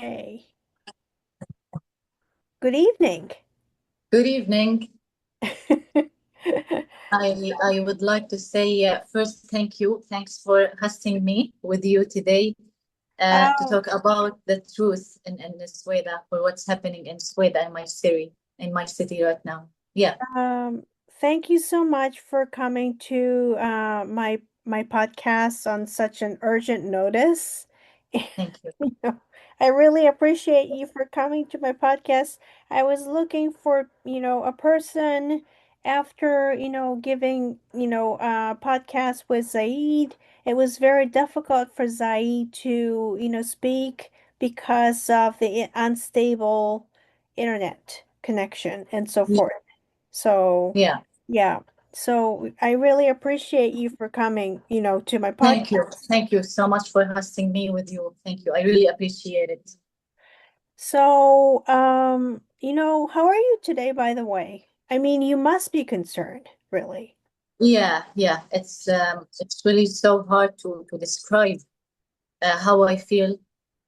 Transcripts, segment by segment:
Hey, good evening. Good evening. I would like to say first thank you. Thanks for hosting me with you today to Oh, talk about the truth in Suwayda for what's happening in Suwayda in my city right now. Yeah, um, Thank you so much for coming to my podcast on such an urgent notice. thank you. You know, I really appreciate you for coming to my podcast. I was looking for, a person after, giving, podcast with Zaid. It was very difficult for Zaid to, speak because of the unstable internet connection and so Yeah, forth. So, yeah, yeah. So I really appreciate you for coming, to my podcast. thank you. Thank you so much for hosting me with you. Thank you. I really appreciate it. So, how are you today, by the way? I mean, you must be concerned, really. Yeah, yeah. It's really so hard to describe how I feel.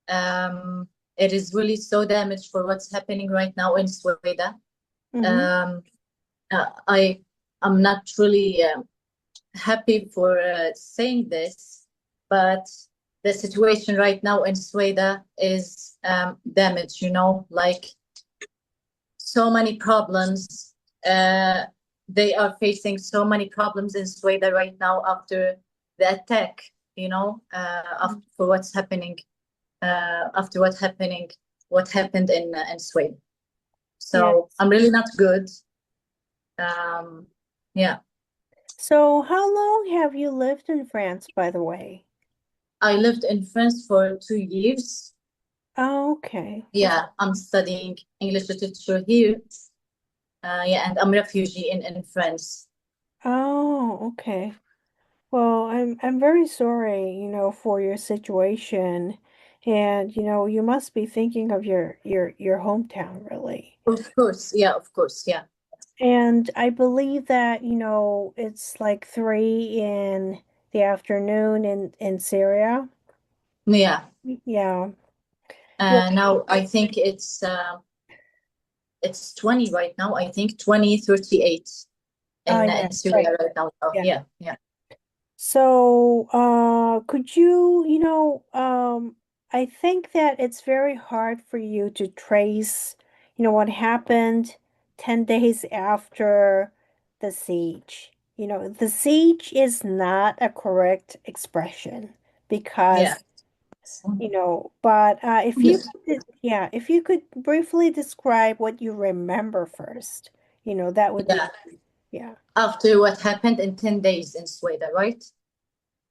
Um, it is really so damaged for what's happening right now in Sweden. Mm-hmm. Um, I am not really happy for saying this, but the situation right now in Sweden is damaged. Like so many problems. Uh, they are facing so many problems in Sweden right now after the attack. After for what's happening after what happened in Sweden. Yeah. So I'm really not good. Um, yeah, So, how long have you lived in France, by the way? I lived in France for 2 years. Oh, okay. Yeah, I'm studying English literature here. Yeah, and I'm refugee in France. Oh, okay. Well, I'm very sorry, for your situation. And, you must be thinking of your hometown, really. Of course, yeah, of course, yeah, And I believe that, it's like 3 in the afternoon in Syria. yeah. Yeah. Yeah. Now I think it's 20 right now. I think 20:38 Yeah, in right. Syria right now. Oh, Yeah. yeah, yeah, So, could you, I think that it's very hard for you to trace, what happened 10 days after the siege. The siege is not a correct expression yeah. because, but if you Yes. could, yeah, if you could briefly describe what you remember first, that would be, Yeah. yeah. After what happened in 10 days in Sweden, right?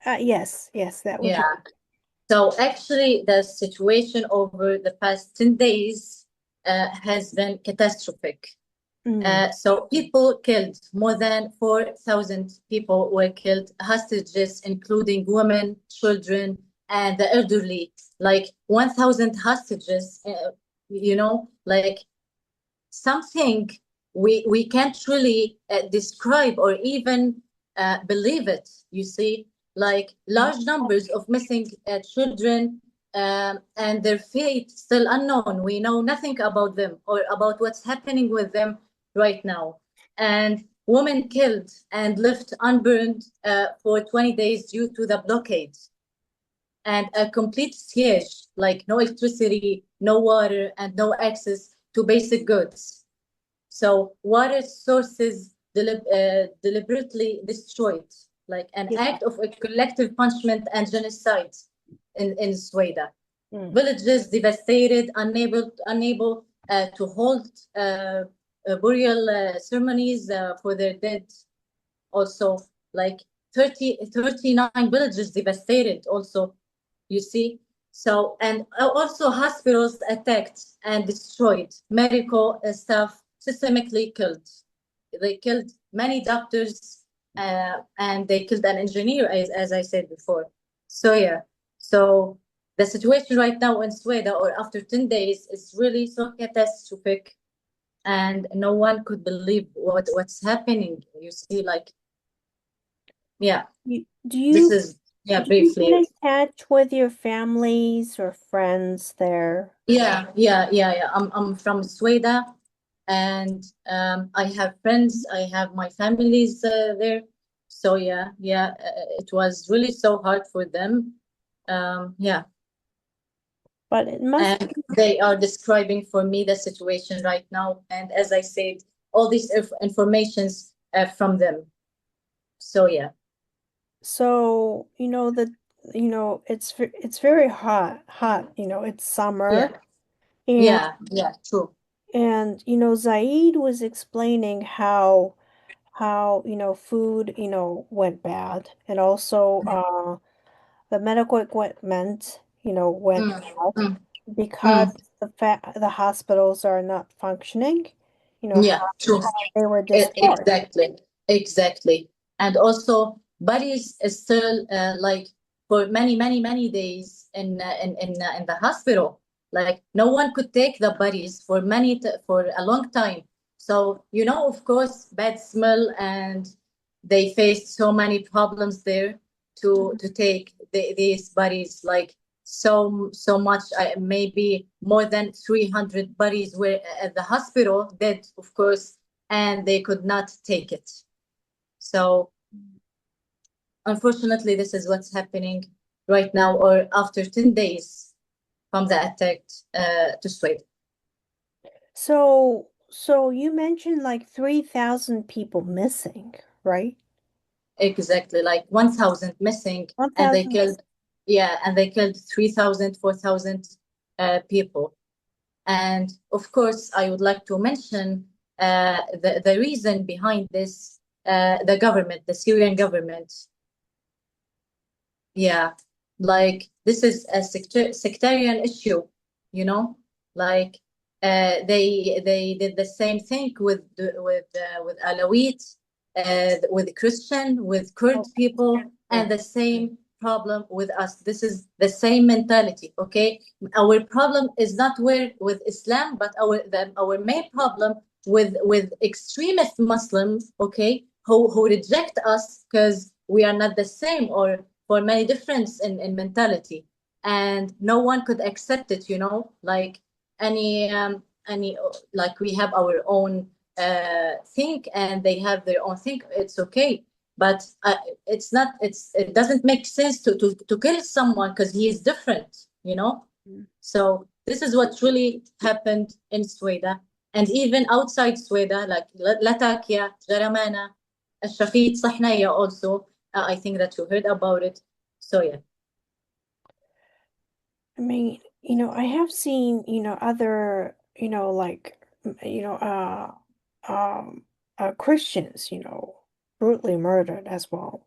Yes, yes, that would be. Yeah. So actually, the situation over the past 10 days has been catastrophic. Mm, So people killed, more than 4,000 people were killed, hostages, including women, children, and the elderly, like 1,000 hostages, like something we can't really describe or even believe it. You see, like large numbers of missing children, and their fate still unknown. We know nothing about them or about what's happening with them right now. And women killed and left unburned for 20 days due to the blockade and a complete siege, like no electricity, no water, and no access to basic goods. So water sources deliberately destroyed, like an yeah. act of a collective punishment and genocide in Sweden. Mm. Villages devastated, unable to hold burial ceremonies for their dead. Also, like 39 villages devastated. Also, you see. So, and also hospitals attacked and destroyed, medical staff systemically killed. They killed many doctors and they killed an engineer, as I said before. So, yeah. So, the situation right now in Sweden, or after 10 days, is really so catastrophic. And no one could believe what's happening. You see, like, yeah, Do this you is. Yeah, Do you get briefly. in touch with your families or friends there? Yeah. I'm from Suwayda, and I have friends. I have my families there. So it was really so hard for them. Yeah, But it must and they are describing for me the situation right now. And as I said, all these informations from them. So so it's very hot, it's yeah, summer. And true. Zaid was explaining how food went bad, and also the medical equipment went Mm, bad mm, because mm. the hospitals are not functioning, Yeah, how true. they were destroyed. Exactly, exactly. And also, bodies is still like for many days in the hospital. Like no one could take the bodies for for a long time. So of course, bad smell, and they faced so many problems there to take these bodies. Like so much, maybe more than 300 bodies were at the hospital dead, of course, and they could not take it. So unfortunately, this is what's happening right now, or after 10 days from the attack to Sweden. So you mentioned like 3,000 people missing, right? Exactly, like 1,000 missing, and they 1,000. killed, yeah, and they killed 3,000, 4,000 people. And of course, I would like to mention the reason behind this, the government, the Syrian government. Yeah, like this is a sectarian issue, you know, like they did the same thing with Alawite, with Christian, with Kurd Oh, people, oh. and the same problem with us. This is the same mentality. Okay, our problem is not with Islam, but our main problem with extremist Muslims. Okay, who reject us because we are not the same, or for many difference in mentality, and no one could accept it, like any like we have our own think, and they have their own think. It's okay, but it's not, it doesn't make sense to kill someone because he is different, Mm. so this is what really happened in Sweden, and even outside Sweden, like Latakia, Jaramana, Shafit, Sahnaya also. I think that you heard about it. So yeah, I mean, I have seen, other, like, Christians, brutally murdered as well.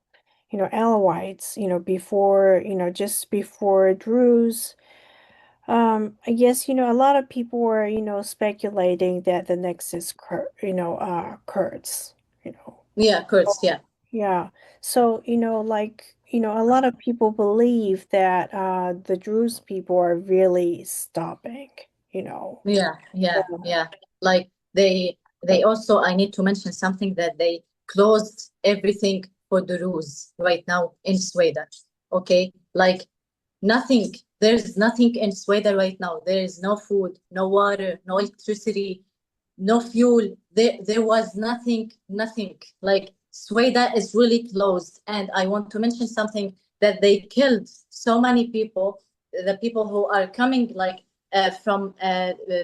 Alawites, before, just before Druze. I guess, a lot of people were, speculating that the next is Kurds, you know. yeah, Kurds, yeah, Yeah. So, like, a lot of people believe that the Druze people are really stopping, you know. Yeah. yeah. Like they also, I need to mention something, that they closed everything for the rules right now in Sweden. Okay, like nothing. There's nothing in Sweden right now. There is no food, no water, no electricity, no fuel. There was nothing. Like Sweden is really closed. And I want to mention something, that they killed so many people. The people who are coming, like from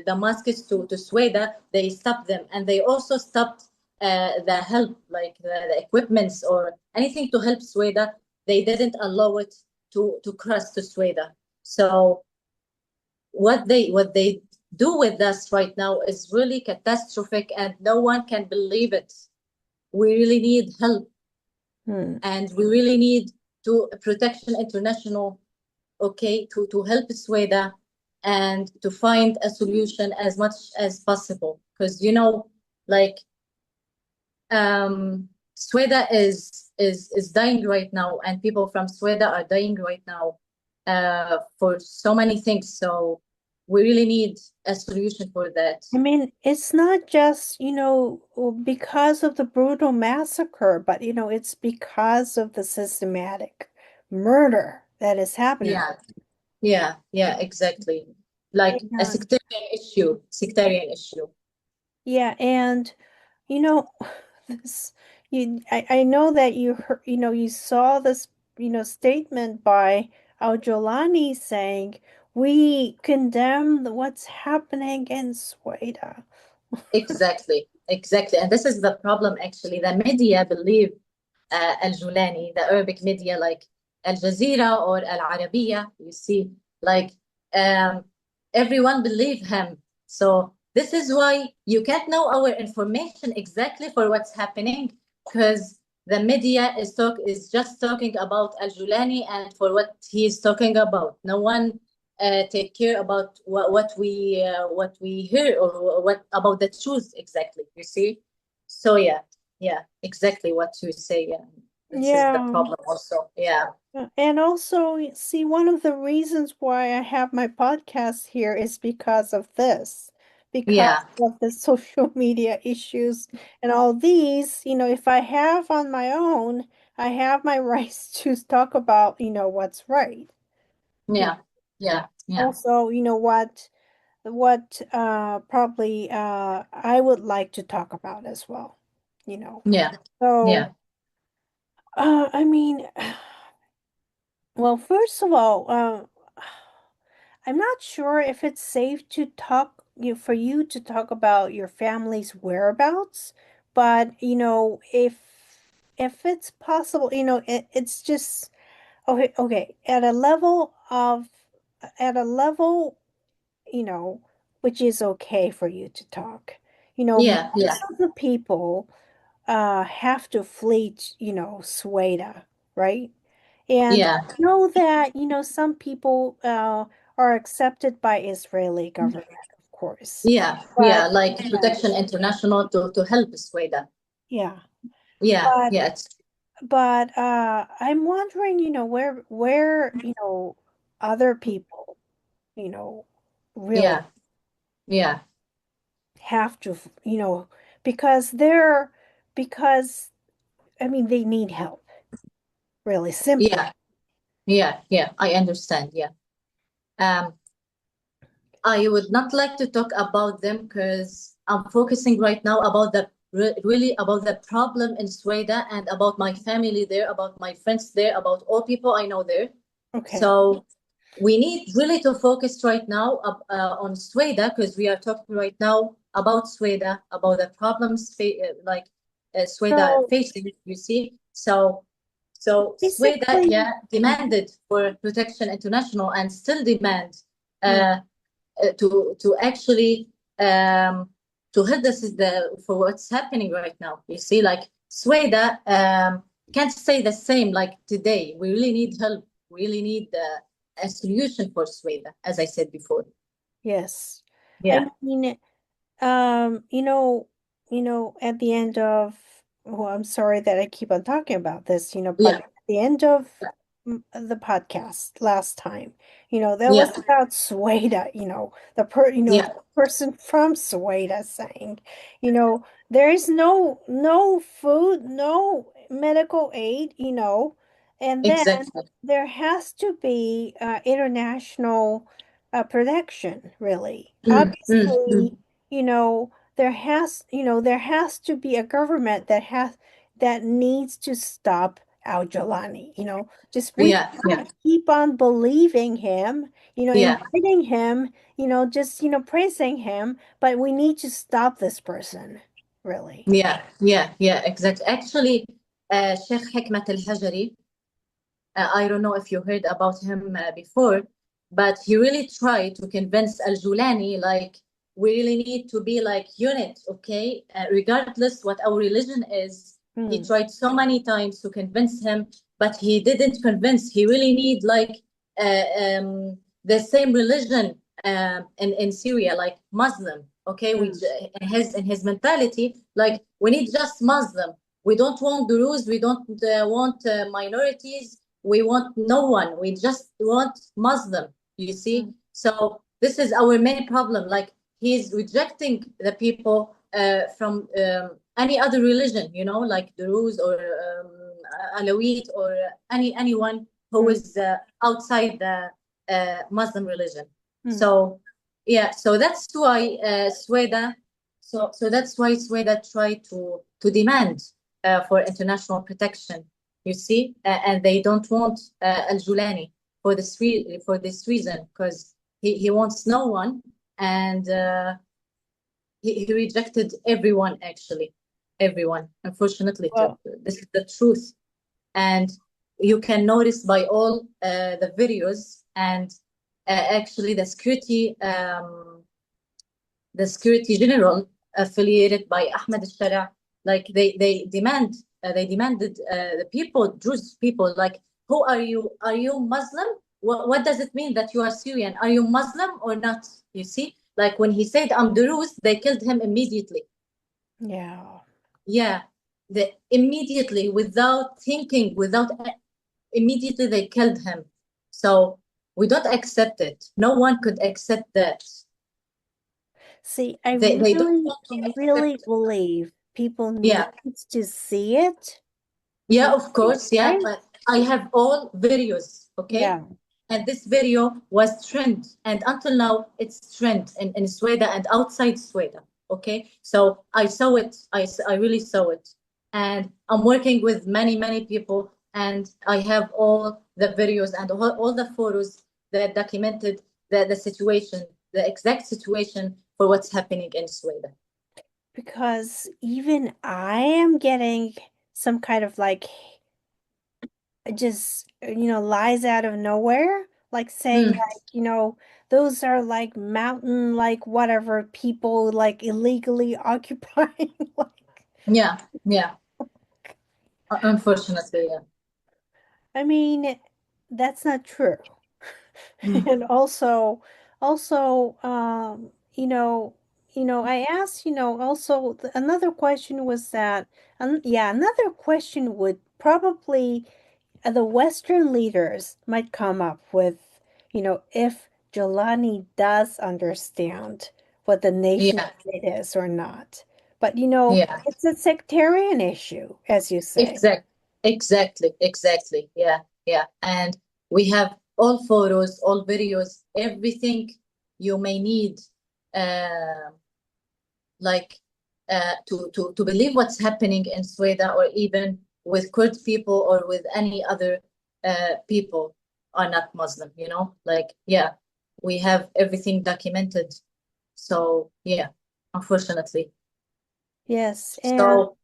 Damascus to Sweden, they stopped them, and they also stopped the help, like the equipments or anything to help Sweden. They didn't allow it to cross to Sweden. So what they do with us right now is really catastrophic, and no one can believe it. We really need help, Hmm. and we really need to protection international, okay, to help Sweden, and to find a solution as much as possible, because like Sweden is dying right now, and people from Sweden are dying right now for so many things. So we really need a solution for that. I mean, it's not just, because of the brutal massacre, but, it's because of the systematic murder that is happening. Yeah, yeah, exactly. Like a And sectarian issue. yeah, and you know, this I know that you heard, you saw this, statement by Al-Jolani saying we condemn what's happening in Suwayda. Exactly, exactly. And this is the problem, actually. The media believe Al Julani, the Arabic media like Al Jazeera or Al Arabiya, you see, like um, everyone believe him. So this is why you can't know our information exactly for what's happening, because the media is just talking about Al Julani and for what he is talking about. No one take care about what we hear or what about the truth exactly. You see, so yeah, exactly what you say. Yeah, this is the Yeah. problem also. Yeah, And also, see, one of the reasons why I have my podcast here is because of this, because yeah, of the social media issues and all these. If I have on my own, I have my rights to talk about, what's right. You know, yeah, yeah, yeah, also, what probably I would like to talk about as well, you know. yeah, So, yeah, I mean, well, first of all, I'm not sure if it's safe to talk for you to talk about your family's whereabouts, but if it's possible, it's just okay, okay, at a level, you know, which is okay for you to talk. yeah, Most yeah, of the people have to flee, Sueda, right? And yeah, I know that, some people are accepted by Israeli government, of course. yeah, But, yeah. Like Protection International to help Sweden. yeah. Yeah, But yeah, it's I'm wondering, where, other people, really yeah, yeah, have to, because they're because I mean they need help, really simply. yeah, yeah. I understand. Yeah. Um, I would not like to talk about them because I'm focusing right now about really about the problem in Sweden and about my family there, about my friends there, about all people I know there. Okay. So we need really to focus right now on Sweden because we are talking right now about Sweden, about the problems like Sweden So facing. You see, so Sweden, basically, yeah, demanded for protection international and still demand. mm, Uh, to actually to help us for what's happening right now. You see, like Sweden can't stay the same like today. We really need help. We really need a solution for Sweden, as I said before. yes. I Yeah, mean, at the end of, well, I'm sorry that I keep on talking about this, but yeah, at the end of the podcast last time, that yeah, was about Sueda, yeah, the person from Sueda saying, there is no food, no medical aid, and then exactly. there has to be international protection, really. Mm, mm, Obviously, mm. there has to be a government that needs to stop Al Jolani. Just we Yeah, cannot yeah, keep on believing him, yeah, inviting him, just praising him, but we need to stop this person, really. yeah, exactly. Actually, Sheikh Hikmat al-Hajari, I don't know if you heard about him before, but he really tried to convince Al Julani, like, we really need to be like unit, okay? Regardless what our religion is. He Hmm. tried so many times to convince him, but he didn't convince. He really need like the same religion in Syria, like Muslim. Okay, Hmm. in his mentality, like we need just Muslim. We don't want Druze. We don't want minorities. We want no one. We just want Muslim, you see? Hmm. So this is our main problem. Like he's rejecting the people from any other religion, like Druze or Alawite or anyone. who Mm, is outside the Muslim religion. mm. So yeah, so that's why Suwayda, so that's why Suwayda tried to demand for international protection. You see, and they don't want Al Julani for this reason, because he wants no one, and he rejected everyone, actually, everyone. Unfortunately, Well, this is the truth, and you can notice by all the videos, and actually the security general affiliated by Ahmed al-Shara, like they demanded the people, Druze people, like, who are you? Are you Muslim? What does it mean that you are Syrian? Are you Muslim or not? You see, like when he said I'm Druze, they killed him immediately. yeah. Yeah, immediately, without thinking, immediately they killed him. So we don't accept it. No one could accept that. See, I They don't really, want to really accept. believe people need Yeah, to see it yeah, to of course, yeah. right? But I have all videos, okay? Yeah, And this video was trend, and until now it's trend in Sweden and outside Sweden, okay? So I saw it, I really saw it. And I'm working with many people, and I have all the videos and all the photos that documented the situation, the exact situation for what's happening in Sweden. because even I am getting some kind of like just lies out of nowhere, like saying Mm, like those are like mountain like whatever people like illegally occupying like yeah, yeah. Unfortunately, yeah. I mean that's not true. Mm, And also I asked also another question was that yeah, another question would probably the Western leaders might come up with, if Jelani does understand what the nation yeah, state is or not. But, yeah. it's a sectarian issue, as you say. Exactly. Yeah, yeah. And we have all photos, all videos, everything you may need, uh, like to believe what's happening in Sweden, or even with Kurd people, or with any other people are not Muslim, Like, yeah, we have everything documented. So, yeah, unfortunately. Yes, and So,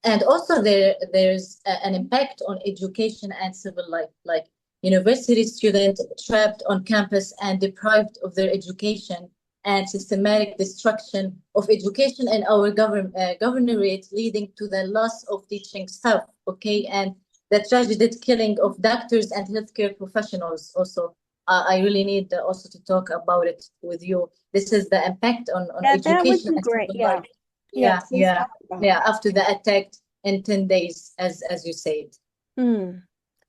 and also there's an impact on education and civil life, like university students trapped on campus and deprived of their education, and systematic destruction of education in our governorate, leading to the loss of teaching staff, okay, and the tragic killing of doctors and healthcare professionals also. I really need also to talk about it with you. This is the impact on yeah, that would education be and great. civil Yeah. life. Yeah, Yeah, please yeah, talk about yeah. it. After the attack in 10 days, as you said. Hmm.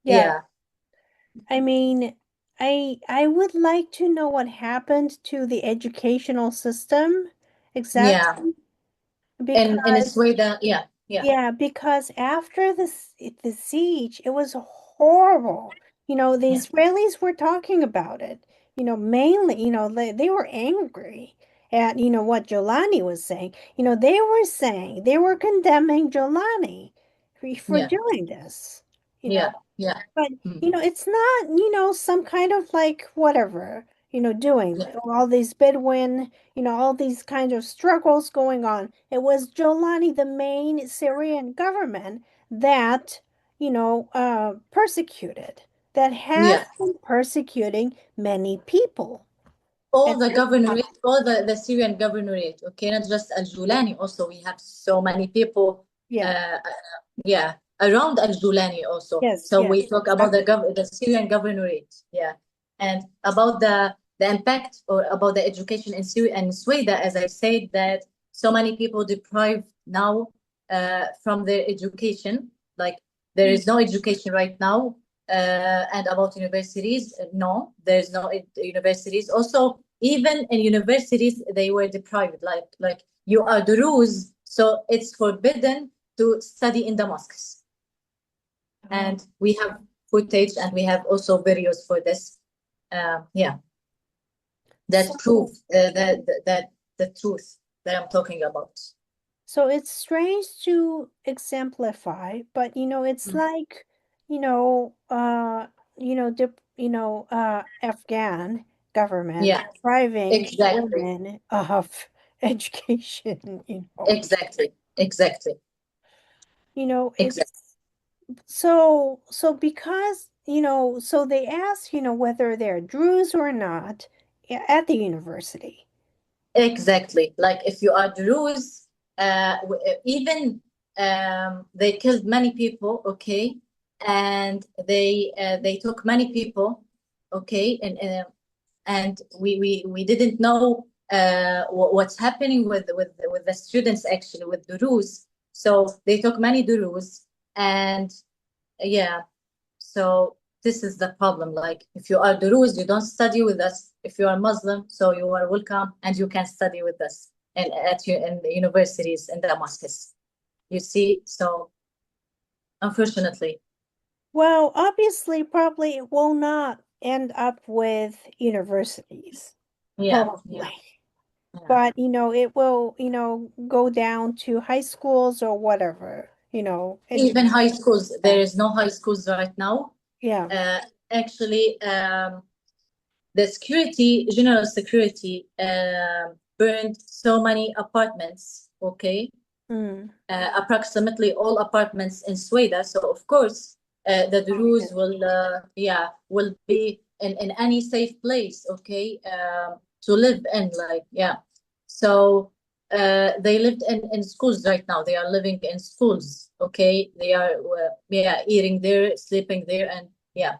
Yeah, Yeah, I mean, I would like to know what happened to the educational system yeah. exactly In a because way that, yeah, yeah, yeah, because after the siege, it was horrible. The yeah, Israelis were talking about it. Mainly, they were angry at, what Jolani was saying. They were condemning Jolani for yeah, doing this. You know, yeah, yeah. but, Mm, it's not, some kind of like whatever, doing yeah, all these Bedouin, all these kinds of struggles going on. It was Jolani, the main Syrian government that, persecuted, that has yeah. been persecuting many people. All And the governorate, all the Syrian governorate, okay, not just Al Julani. Also, we have so many people, yeah, yeah, around Al Julani also. yes, So we yes, talk about exactly. the Syrian governorate, yeah, and about the impact, or about the education in Syria and Sweden, as I said, that so many people deprived now from their education, like there Mm. is no education right now. And about universities, no, there's no universities. Also, even in universities, they were deprived. Like you are the rules, so it's forbidden to study in the mosques. Oh, And we have footage and we have also videos for this. Yeah, that prove So, that the truth that I'm talking about. so it's strange to exemplify, but it's Mm. like, Afghan government Yeah, depriving exactly, women of education, exactly, exactly, exactly. it's so because, so they ask, whether they're Druze or not at the university. Exactly. Like if you are Druze, even they killed many people, okay, and they took many people, okay, and we didn't know what's happening with the students actually with Druze. So they took many Druze, and yeah, so this is the problem. Like if you are Druze, you don't study with us. If you are Muslim, so you are welcome and you can study with us and at you in the universities in Damascus. You see, so unfortunately, Well, obviously, probably it will not end up with universities, yeah, yeah, probably. yeah. But, it will, go down to high schools or whatever, Even education. high schools, there is no high schools right now. Yeah. Uh, Actually, the security, general security, burned so many apartments. Okay, Mm. approximately all apartments in Suwayda. So of course, the Druze will, yeah, will be in any safe place, okay, to live in, like, yeah. So they lived in schools right now. They are living in schools, okay. They are, yeah, eating there, sleeping there, and yeah.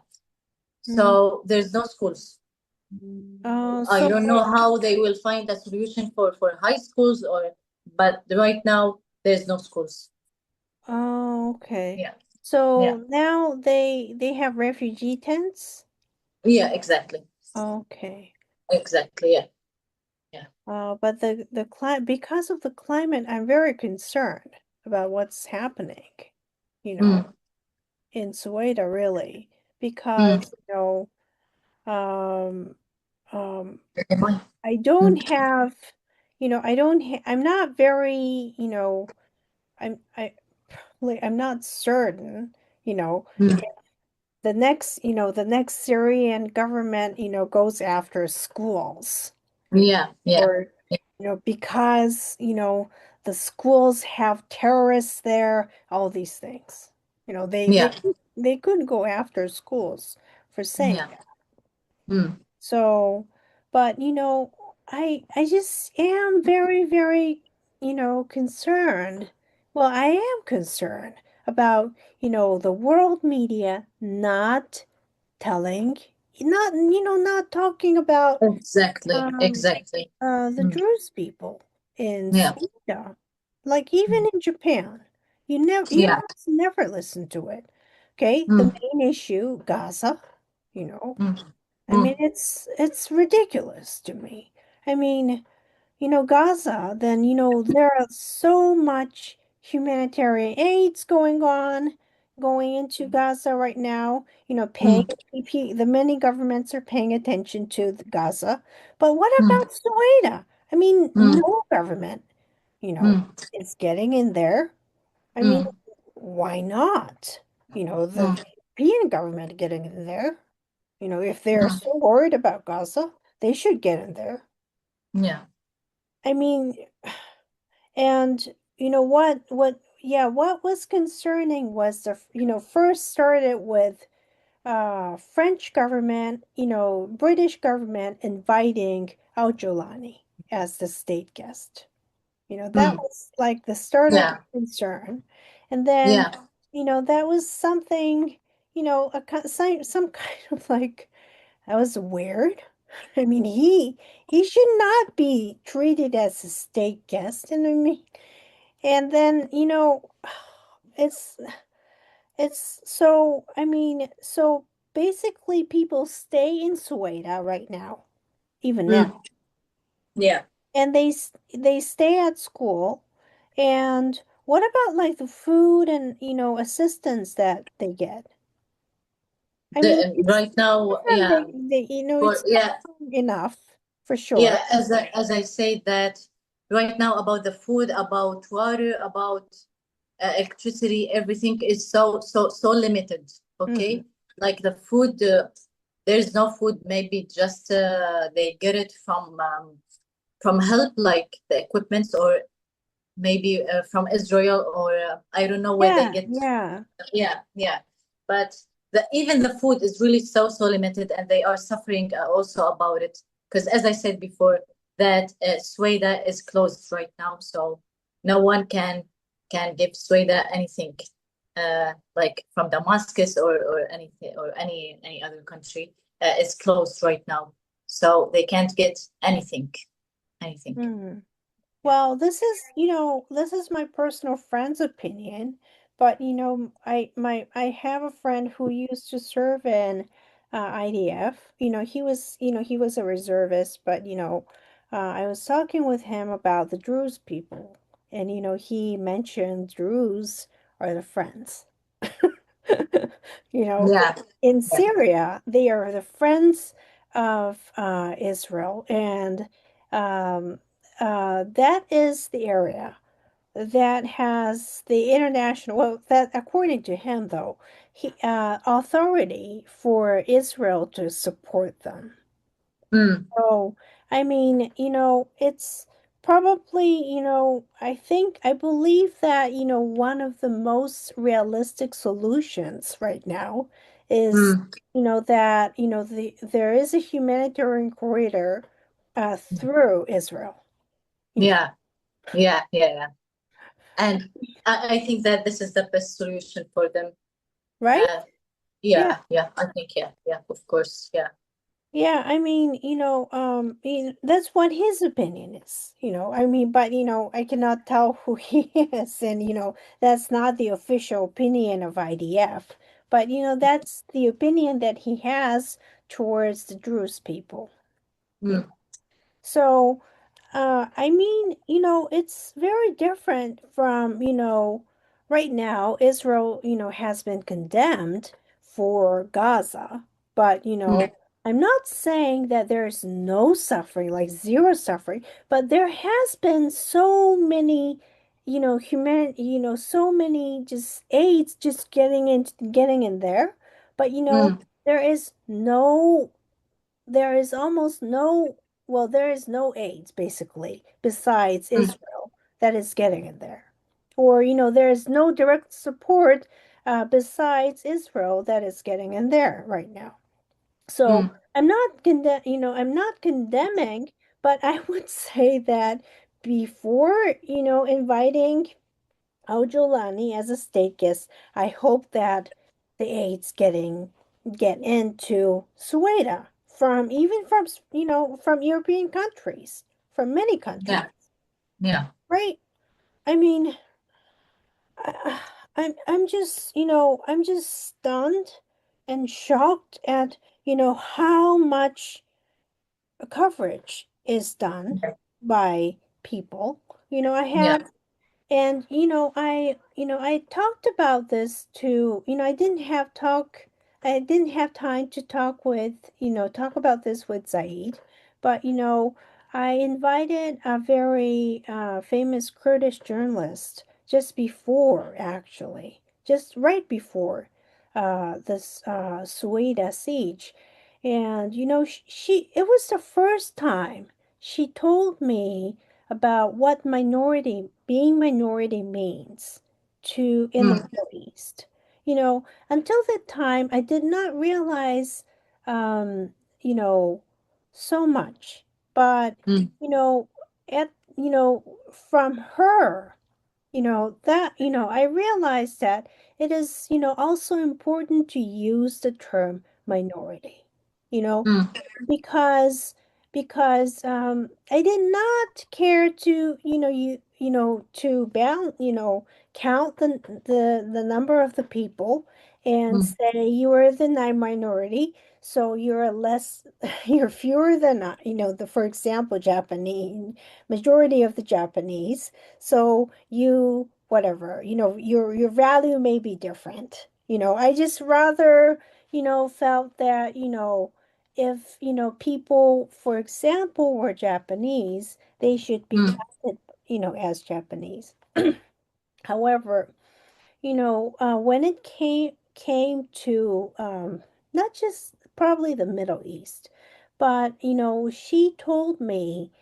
Mm. So there's no schools. I So, don't know how they will find a solution for high schools or, but right now there's no schools. oh, okay. Yeah. Yeah. So now they have refugee tents. Yeah, exactly. Okay. Exactly. Yeah. Yeah. But the climate, because of the climate, I'm very concerned about what's happening, you know, Mm. in Suwayda, really, Mm. because, um, um, Mm. I don't have, I'm not very, I'm not certain, you know, Mm. if the next Syrian government, goes after schools. Yeah. Yeah. Or because the schools have terrorists there, all these things, Yeah. they could go after schools for saying Yeah. that. Mm. So, but I just am very, very concerned. Well, I am concerned about the world media not telling, not talking about Exactly. um Exactly. the Mm. Druze people in Yeah. Sweden, like even Mm. in Japan, you Yeah. almost never listen to it. Okay, the Mm. main issue, Gaza, you know, Mm. I mean Mm. it's ridiculous to me. I mean, Gaza, then, there are so much humanitarian aids going into Gaza right now, Mm. the many governments are paying attention to Gaza. But what Mm. about Suwayda? I mean, Mm. no government, Mm. is getting in there. I mean, Mm. why not? The Mm. European government getting in there. If they're Mm. so worried about Gaza, they should get in there. Yeah. I mean, and yeah, what was concerning was first started with French government, British government inviting Al Jolani as the state guest. That Mm. was like the start of the Yeah. concern. And then, Yeah. that was something, some kind of like that was weird. I mean, he should not be treated as a state guest. And I mean, and then, it's so I mean, so basically people stay in Sueda right now, even now. Mm. Yeah. And they stay at school. And what about like the food and, assistance that they get? I mean, it's Right now, and yeah, for it's yeah, not enough for sure. yeah. As I say that right now about the food, about water, about electricity, everything is so limited. Hmm. Okay, like the food, there's no food. Maybe just they get it from help, like the equipments, or maybe from Israel, or I don't know where they Yeah, get. yeah. Yeah, yeah. But even the food is really so limited, and they are suffering also about it. Because as I said before, that Suwayda is closed right now, so no one can give Suwayda anything, like from Damascus or anything or any other country. It's closed right now, so they can't get anything. Hmm. Yeah. Well, this is my personal friend's opinion, but I have a friend who used to serve in IDF. He was a reservist, but I was talking with him about the Druze people, and he mentioned Druze are the friends. You know, Yeah. in Yeah. Syria, they are the friends of Israel, and that is the area that has the international, well, that according to him, though, he authority for Israel to support them. Mm, So, I mean, it's probably, I believe that, one of the most realistic solutions right now is, mm. that, there is a humanitarian corridor through Israel, Yeah. Yeah. Yeah. Yeah. And I think that this is the best solution for them. right? Uh, Yeah. yeah, I think, yeah, of course, yeah. Yeah, I mean, that's what his opinion is, I mean, but, I cannot tell who he is, and, that's not the official opinion of IDF, but, that's the opinion that he has towards the Druze people. Mm, So, I mean, it's very different from, right now, Israel, has been condemned for Gaza, but, mm, I'm not saying that there's no suffering, like zero suffering, but there has been so many, so many just aids just getting in there, but, mm, there is no there is almost no, well, there is no aids basically besides mm, Israel that is getting in there. Or, there is no direct support besides Israel that is getting in there right now. So mm, I'm not condemning, but I would say that before, inviting Aujolani as a state guest, I hope that the aides get into Suwayda from even from from European countries, from many countries, yeah, yeah, right? I mean, I, I'm just I'm just stunned and shocked at how much coverage is done yeah, by people. I yeah, had And I talked about this to, I didn't have time to talk about this with Zaid, but I invited a very famous Kurdish journalist just before, actually, just right before this Suwayda siege. And it was the first time she told me about what being minority means in the mm, Middle East. Until that time, I did not realize, um, you know, so much. But, mm, you know, at, from her, I realized that it is, also important to use the term minority, you know, mm, because I did not care to to count the number of the people and mm, say you are the minority, so you're less you're fewer than the for example Japanese majority of the Japanese, so you whatever your value may be different. I just rather felt that, if, people, for example, were Japanese, they should be mm, counted, as Japanese. However, when it came to not just probably the Middle East, but she told me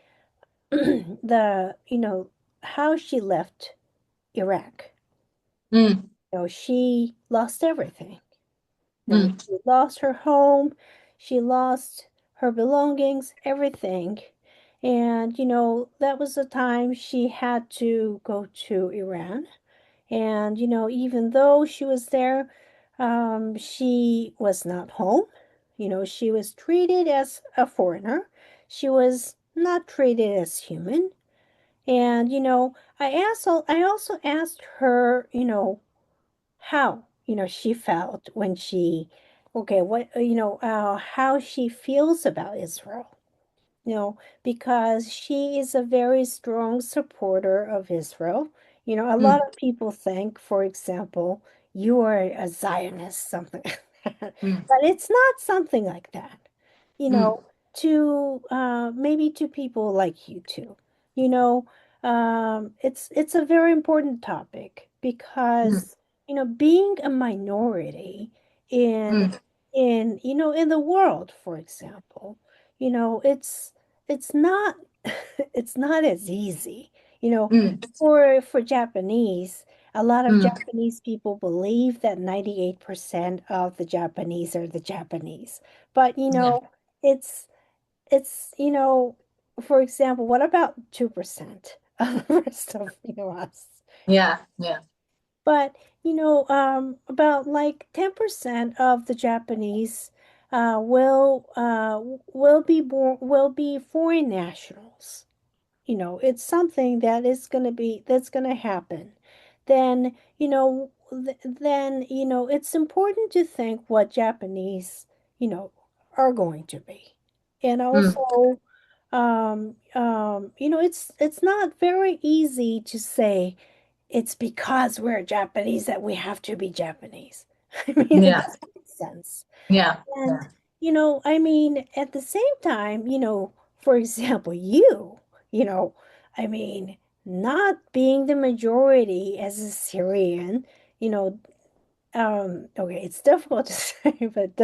how she left Iraq. mm, She lost everything. mm, She lost her home, she lost her belongings, everything. And that was the time she had to go to Iran. And even though she was there, she was not home. She was treated as a foreigner. She was not treated as human. And I also asked her, how, she felt when okay, what, how she feels about Israel, because she is a very strong supporter of Israel. A lot mm, of people think, for example, you are a Zionist, something like that. mm, But it's not something like that. You mm, know, to maybe to people like you too. You know, it's a very important topic mm, because, being a minority in mm, in the world, for example, it's not it's not as easy. mm, For Japanese, a lot of mm. Japanese people believe that 98% of the Japanese are the Japanese. But Yeah, it's it's for example, what about 2% of the rest of us? yeah, yeah, But about like 10% of the Japanese will be foreign nationals. It's something that is going to be that's going to happen. Then it's important to think what Japanese you know are going to be. And mm, also it's not very easy to say it's because we're Japanese that we have to be Japanese. I mean, it yeah, doesn't make sense. yeah, And, yeah, I mean, at the same time, for example, you know, I mean, not being the majority as a Syrian, you know, okay, it's difficult to say, but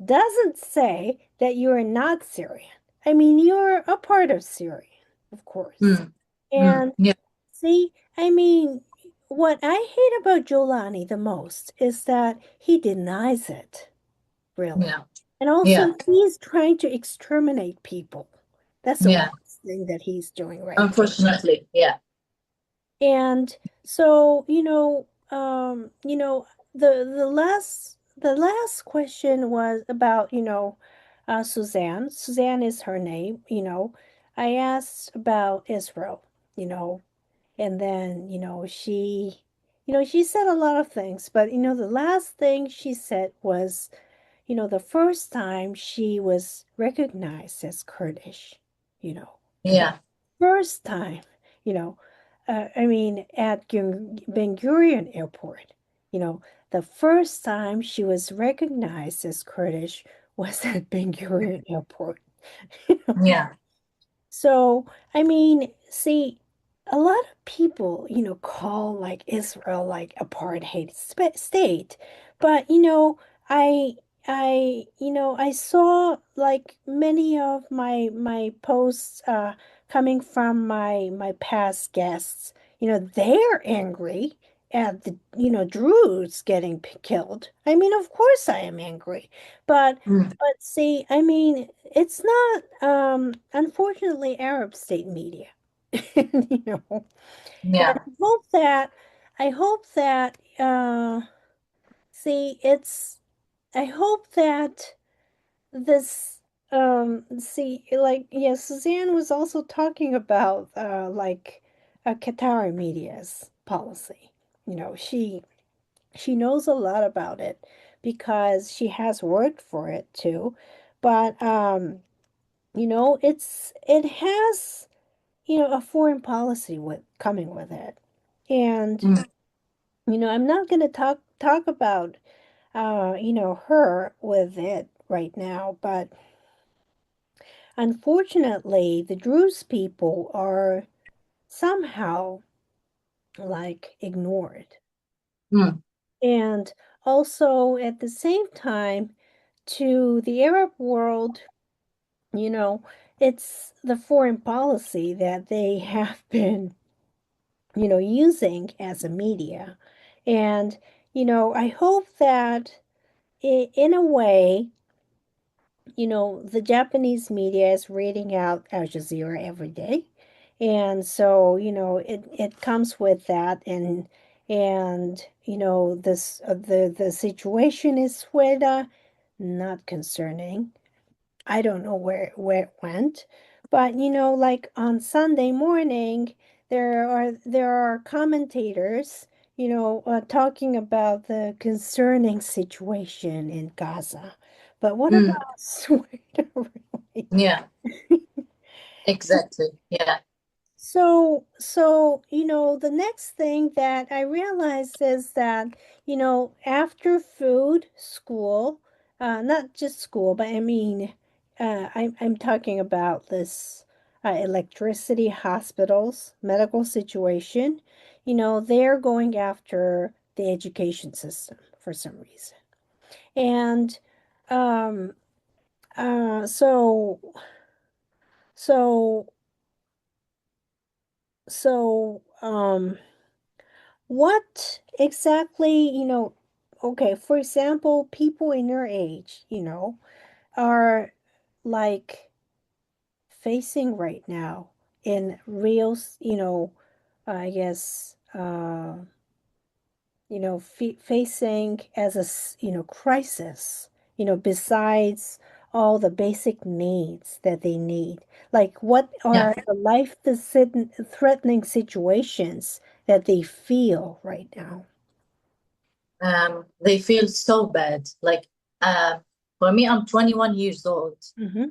doesn't say that you are not Syrian. I mean, you're a part of Syria, of course. mm, mm, And yeah, see, I mean, what I hate about Giuliani the most is that he denies it, really. yeah, And also, yeah, he's trying to exterminate people. That's the yeah. worst thing that he's doing right now. Unfortunately, yeah, And so, the last question was about, Suzanne. Suzanne is her name. I asked about Israel, you know, and then, she said a lot of things, but the last thing she said was, the first time she was recognized as Kurdish, you know, the yeah, first time, you know, I mean, at Ben Gurion Airport, you know, the first time she was recognized as Kurdish was at Ben Gurion Airport. You know? yeah, So, I mean, see, a lot of people, call like Israel like apartheid state, but I I saw like many of my posts coming from my past guests. They're angry at the Druze getting killed. I mean, of course I am angry, but mm, see, I mean, it's not unfortunately Arab state media. You know, and yeah, I hope that see it's I hope that this see like yeah, Suzanne was also talking about like Qatari media's policy. She knows a lot about it because she has worked for it too. But it has, a foreign policy with coming with it. And, mm, I'm not going to talk about her with it right now. But unfortunately, the Druze people are somehow like ignored. Mm, And also at the same time, to the Arab world, you know, it's the foreign policy that they have been, using as a media. And, I hope that in a way, the Japanese media is reading out Al Jazeera every day. And so, it comes with that and this the situation is Suwayda, not concerning. I don't know where it went, but like on Sunday morning, there are commentators, talking about the concerning situation in Gaza. But what mm, about Sweden, really? yeah, exactly. Yeah. So, the next thing that I realized is that, after food, school, not just school, but I mean, I'm talking about this electricity, hospitals, medical situation, they're going after the education system for some reason. And um, uh, so, so, so, what exactly, okay, for example, people in your age, are like facing right now in real, I guess, facing as a, crisis, besides all the basic needs that they need. Like, what Yeah. are the life-threatening situations that they feel right now? They feel so bad. Like, uh, for me, I'm 21 years old. Mm-hmm.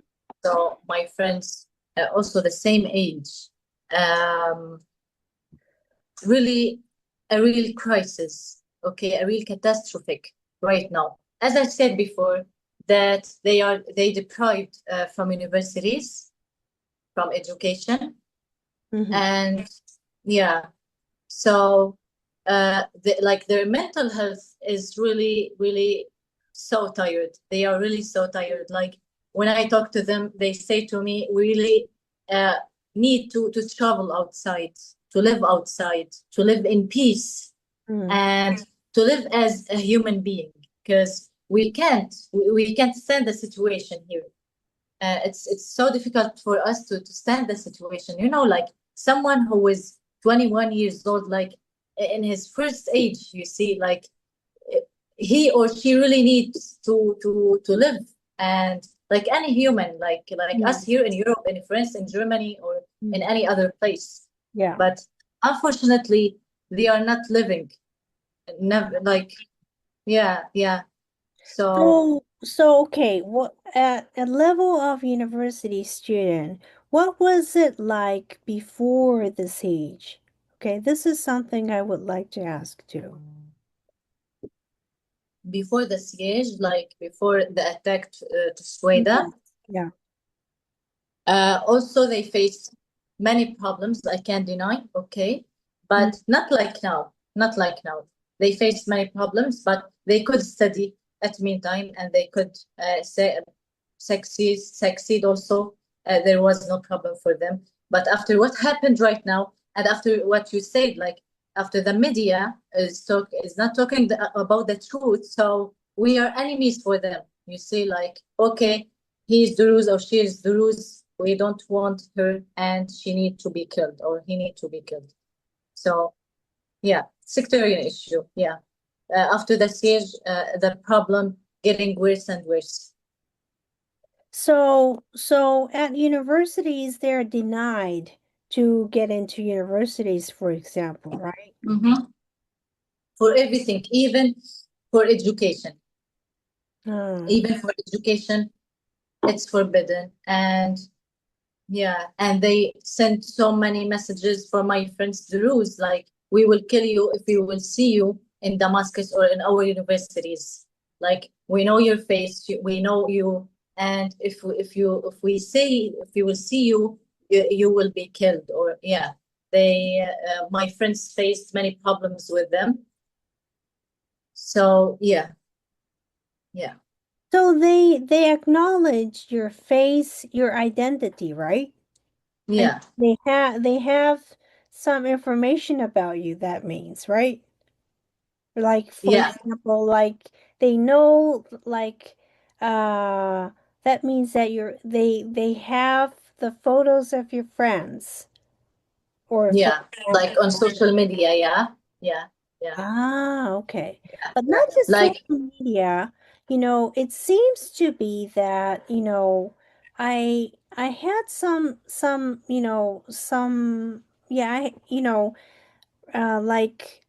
So my friends, also the same age, um, really a real crisis, okay, a real catastrophic right now. As I said before, that they deprived from universities, from education, Mm-hmm. and yeah, so like their mental health is really, really so tired. They are really so tired. Like when I talk to them, they say to me, we really uh, need to travel outside, to live outside, to live in peace, Mm-hmm. and to live as a human being, because we can't stand the situation here. It's so difficult for us to stand the situation. Like someone who is 21 years old, like in his first age, you see, like eh, he or she really needs to live, and like any human, like Yeah. us here in Europe, in France, in Germany, or in Mm. any other place. Yeah. But unfortunately, they are not living. Never, like, yeah, yeah. So So okay, what at a level of university student, what was it like before the siege? Okay, this is something I would like to ask too. before the siege, like before the attack to Yeah. Suwayda, Yeah. also they faced many problems, I can't deny, okay, Mm, but not like now, not like now. They faced many problems, but they could study at meantime, and they could say succeed also. There was no problem for them. But after what happened right now, and after what you said, like after the media is not talking about the truth, so we are enemies for them. You see, like, okay, he is Druze or she is Druze. We don't want her, and she need to be killed, or he need to be killed. So yeah, sectarian issue. Yeah, after the siege, the problem getting worse and worse. so at universities, they're denied to get into universities, for example, right? Mhm. For everything, even for education. Mm. Even for education, it's forbidden. And yeah, and they sent so many messages for my friends, the rules, like, we will kill you if we will see you in Damascus or in our universities. Like we know your face, we know you, and if we will see you, you will be killed. Or yeah, they my friends faced many problems with them. So yeah, yeah, So they acknowledge your face, your identity, right? And yeah, they have some information about you, that means, right? Like for yeah, example, like they know like uh that means that they have the photos of your friends or for yeah. Like example. on social media, yeah, yeah, yeah, Ah, okay. yeah. But not just social Like media, it seems to be that, I had some, some yeah, like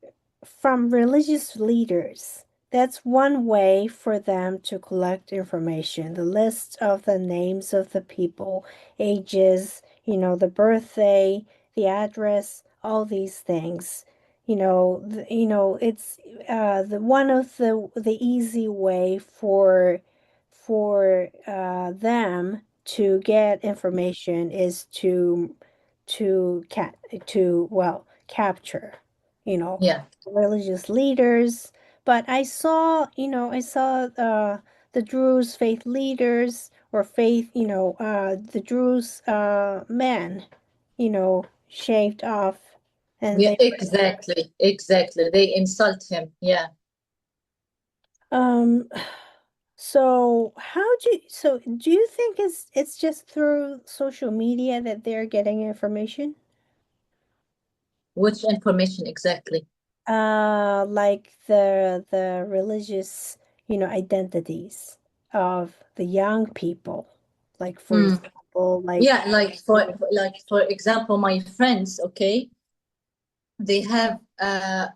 from religious leaders. That's one way for them to collect information. The list of the names of the people, ages, the birthday, the address, all these things. It's the one of the easy way for them to get information is to cat to well capture you know yeah, religious leaders. But I saw the Druze faith leaders or faith the Druze men shaved off, and yeah, they exactly, exactly. They insult him. Yeah. um so do you think it's just through social media that they're getting information? Which information exactly? Like the religious, identities of the young people. Like for Mm. example, like Yeah, like for example, my friends, okay, they have a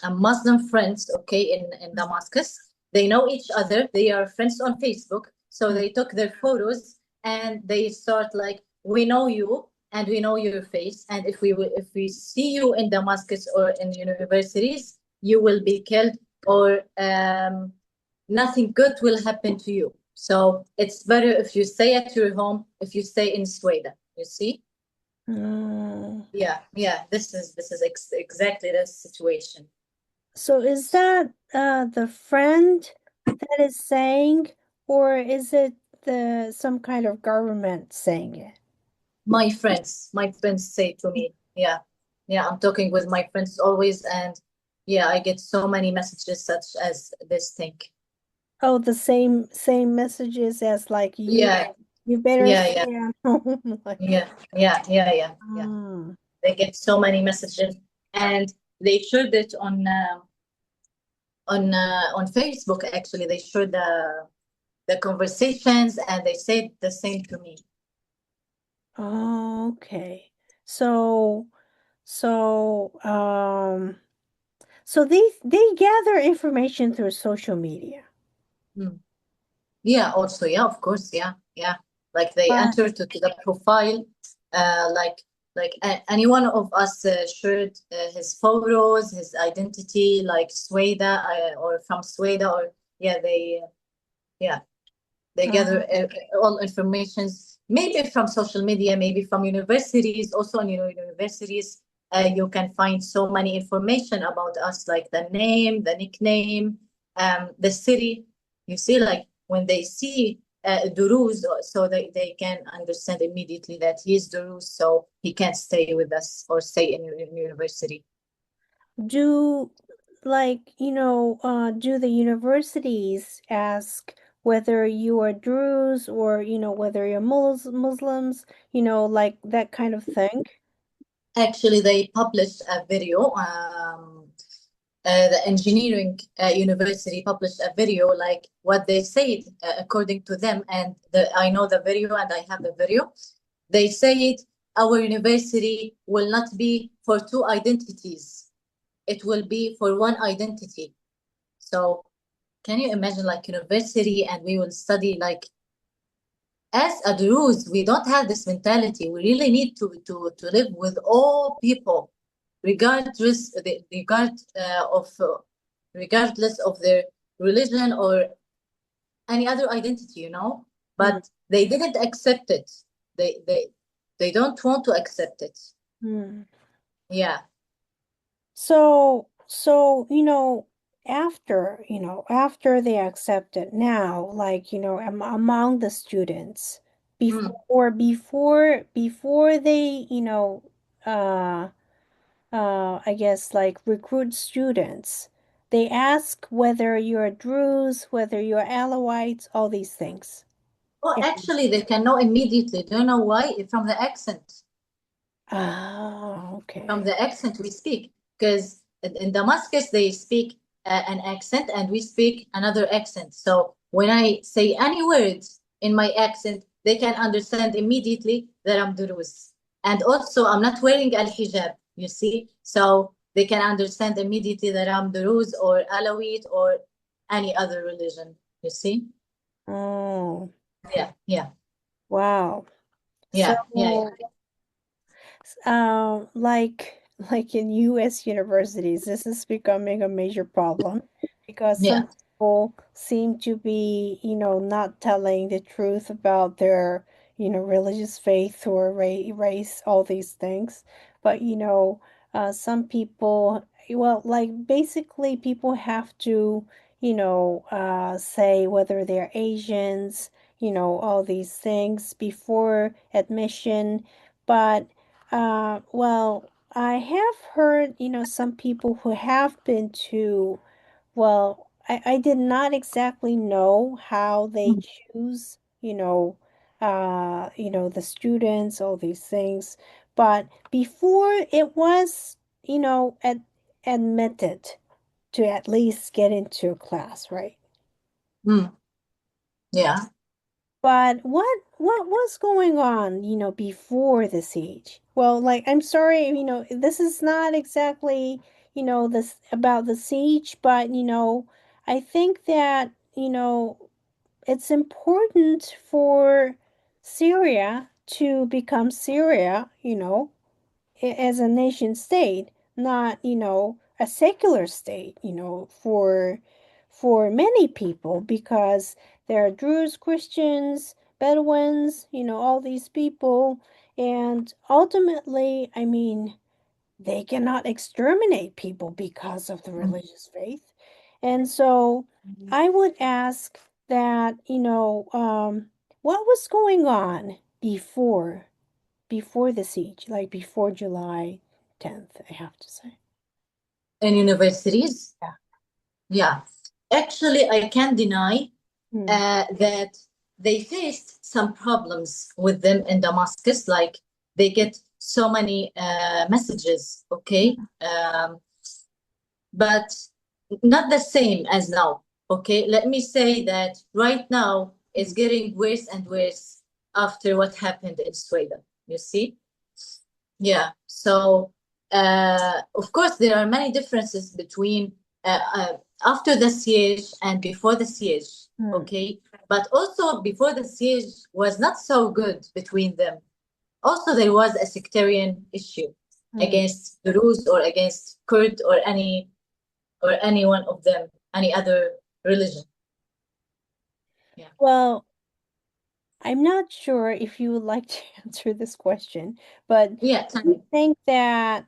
Muslim friends, okay, in Damascus. They know each other. They are friends on Facebook. So mm, they took their photos and they start like, we know you and we know your face. And if we see you in Damascus or in universities, you will be killed or nothing good will happen to you. So it's better if you stay at your home, if you stay in Suwayda, you see? mm. Yeah, yeah, this is exactly the situation. So is that the friend that is saying, or is it the some kind of government saying it? My friends say to me, yeah, yeah, I'm talking with my friends always, and yeah, I get so many messages such as this thing. Oh, the same messages as like Yeah, you better yeah, stay yeah, at home. Like, yeah, yeah, yeah, yeah, yeah. mm. They get so many messages, and they shared it on Facebook. Actually, they shared the conversations, and they said the same to me. Oh, okay. So, so, so they gather information through social media. Hmm. Yeah, also, yeah, of course, yeah, yeah. Like they But enter to the profile, like any one of us shared his photos, his identity, like Suwayda or from Suwayda, or yeah, yeah, they gather uh, all informations, maybe from social media, maybe from universities. Also, in universities, you can find so many information about us, like the name, the nickname, the city. You see, like when they see Duruz, so they can understand immediately that he's Duruz, so he can't stay with us or stay in university. do do the universities ask whether you are Druze or whether you're Muslims, like that kind of thing? Actually, they published a video. The engineering university published a video like what they said according to them, and I know the video and I have the video. They said our university will not be for two identities, it will be for one identity. So can you imagine, like, university, and we will study like, as a Druze, we don't have this mentality. We really need to live with all people, regardless of regardless of their religion or any other identity, Mm, but they didn't accept it. They they they don't want to accept it. mm. Yeah. So, after they accept it now, like, among the students, Mm. before they, I guess like recruit students, they ask whether you're Druze, whether you're Alawites, all these things. Oh, And, actually, they can know immediately. Do you know why? From the accent. From okay. the accent we speak, because in Damascus they speak an accent and we speak another accent. So when I say any words in my accent, they can understand immediately that I'm Duruz. And also, I'm not wearing al hijab, you see, so they can understand immediately that I'm Duruz or Alawite or any other religion. You see? Oh, Yeah, yeah, wow. yeah, yeah, yeah, So, like in US universities, this is becoming a major problem because some yeah. people seem to be, not telling the truth about their, religious faith or race, all these things. But, some people, well, like basically people have to, say whether they're Asians, all these things before admission. But well, I have heard, some people who have been to, well, I did not exactly know how they choose, the students, all these things. But before it was, admitted to at least get into a class, right? Mm, yeah. But what was going on, before the siege? Well, like I'm sorry, this is not exactly, this about the siege, but I think that, it's important for Syria to become Syria, as a nation state, not, a secular state, for many people because there are Druze, Christians, Bedouins, all these people. And ultimately, I mean, they cannot exterminate people because of the religious faith. And so I would ask that, what was going on before the siege, like before July 10th, I have to say. In universities. Yeah. Yeah, actually, I can't deny Hmm. that they faced some problems with them in Damascus. Like they get so many messages, okay, but not the same as now. Okay, let me say that right now it's getting worse and worse after what happened in Sweden. You see? Yeah. So, of course, there are many differences between after the siege and before the siege. Hmm. Okay. But also before the siege was not so good between them. Also, there was a sectarian issue Hmm. against Druze or against Kurd or any one of them, any other religion. Yeah. Well, I'm not sure if you would like to answer this question, but Yeah. do you think that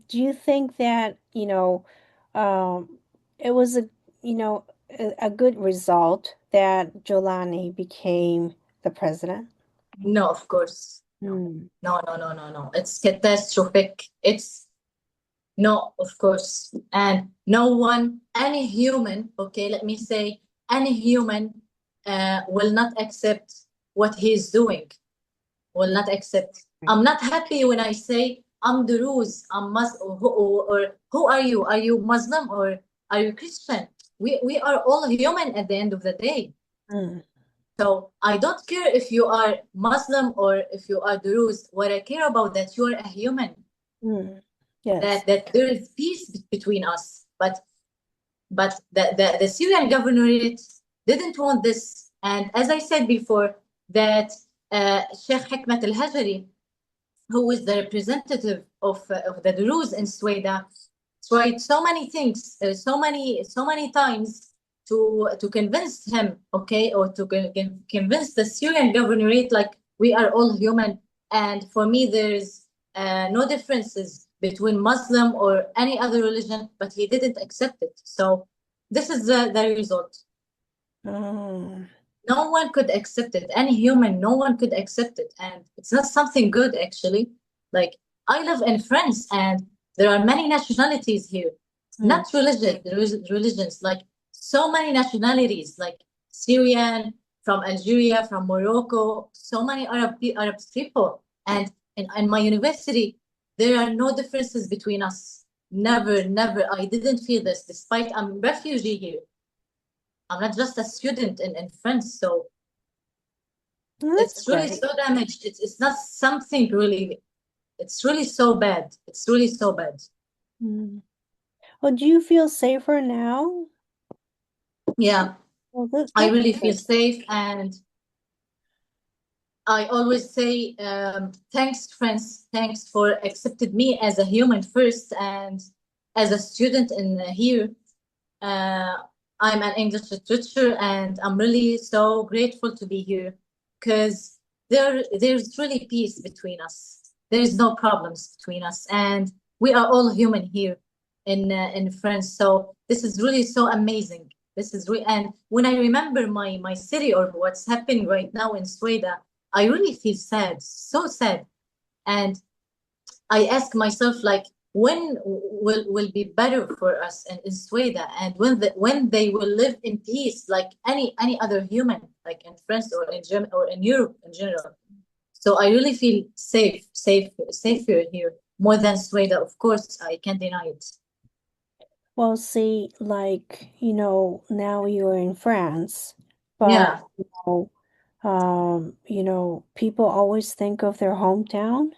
do you think that, it was a good result that Jolani became the president? No, of course. No. Hmm. No, no, no, no, no. It's catastrophic. It's no, of course. And no one, any human, okay, let me say, any human will not accept what he's doing, will not accept. Right. I'm not happy when I say I'm Druze, I'm Muslim, or who are you? Are you Muslim or are you Christian? We are all human at the end of the day. Hmm. So I don't care if you are Muslim or if you are Druze. What I care about that you're a human, Hmm. Yes. that there is peace between us. But the Syrian governorate didn't want this. And as I said before, that Sheikh Hikmat al-Hajari, who is the representative of the Druze in Suwayda, tried so many things, so many times to convince him, okay, or to convince the Syrian governorate, like we are all human, and for me there is no differences between Muslim or any other religion, but he didn't accept it. So this is the result. Oh. No one could accept it. Any human, no one could accept it. And it's not something good, actually. Like, I live in France, and there are many nationalities here, Mm. not religions, like so many nationalities, like Syrian, from Algeria, from Morocco, so many Arab people. And in my university, there are no differences between us. Never, never. I didn't feel this, despite I'm a refugee here. I'm not just a student in France, so Well, that's it's really great. so damaged. It's not something really. It's really so bad. It's really so bad. Mm. Well, do you feel safer now? Yeah, Well, I that's really feel good. safe, and I always say thanks, friends. Thanks for accepted me as a human first, and as a student in here. Uh, I'm an English literature, and I'm really so grateful to be here because there's really peace between us. There is no problems between us, and we are all human here in France. So this is really so amazing. This is really, and when I remember my city or what's happening right now in Sweden, I really feel sad, so sad, and I ask myself, like, when will be better for us in Sweden, and when they will live in peace like any other human, like in France or in Germany or in Europe in general. So I really feel safer here more than Sweden. Of course, I can't deny it. Well, see, like, now you're in France, but, Yeah. people always think of their hometown,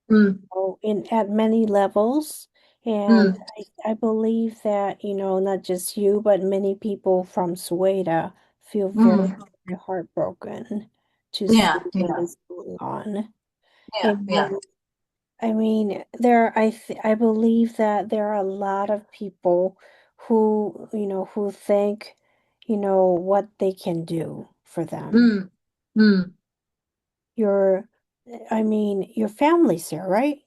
Mm, in at many levels. And mm, I believe that, not just you, but many people from Suwayda feel very, mm. very heartbroken to see Yeah, what yeah, is going on. yeah, yeah. And I mean, I believe that there are a lot of people who think, what they can do for them. Mm, mm. Your, I mean, your family's there, right?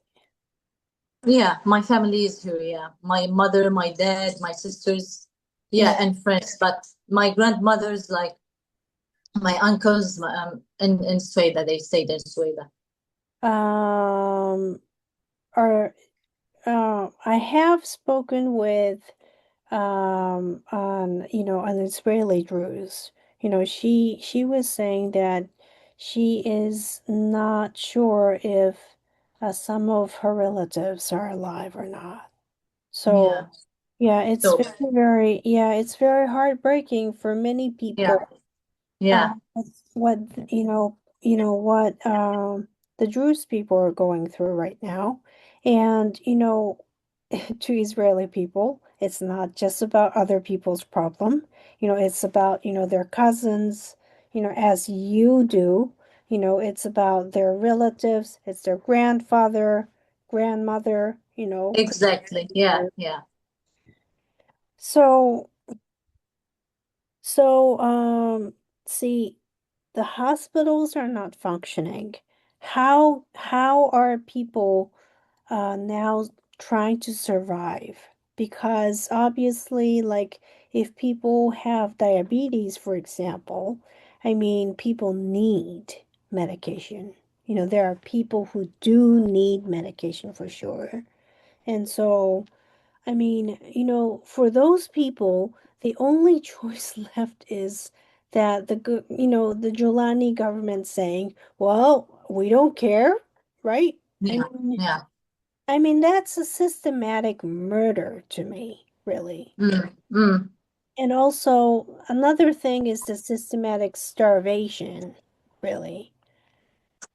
Yeah, my family is here. Yeah, my mother, my dad, my sisters. Yeah, Yeah. and friends. But my grandmother's like my uncles in Sueda. They stayed in Sueda. Um, or I have spoken with an Israeli Druze. She was saying that she is not sure if some of her relatives are alive or not. Yeah. So yeah, So it's very heartbreaking for many yeah, people. yeah, What what the Druze people are going through right now. And to Israeli people, it's not just about other people's problem. It's about, their cousins, as you do. It's about their relatives, it's their grandfather, grandmother, exactly. Yeah, yeah. So so see, the hospitals are not functioning. How are people now trying to survive? Because obviously, like, if people have diabetes, for example, I mean, people need medication. There are people who do need medication for sure. And so, I mean, for those people, the only choice left is that the Julani government saying, well, we don't care, right? I Yeah, mean, yeah. that's a systematic murder to me, really. Mm, mm. And also, another thing is the systematic starvation, really.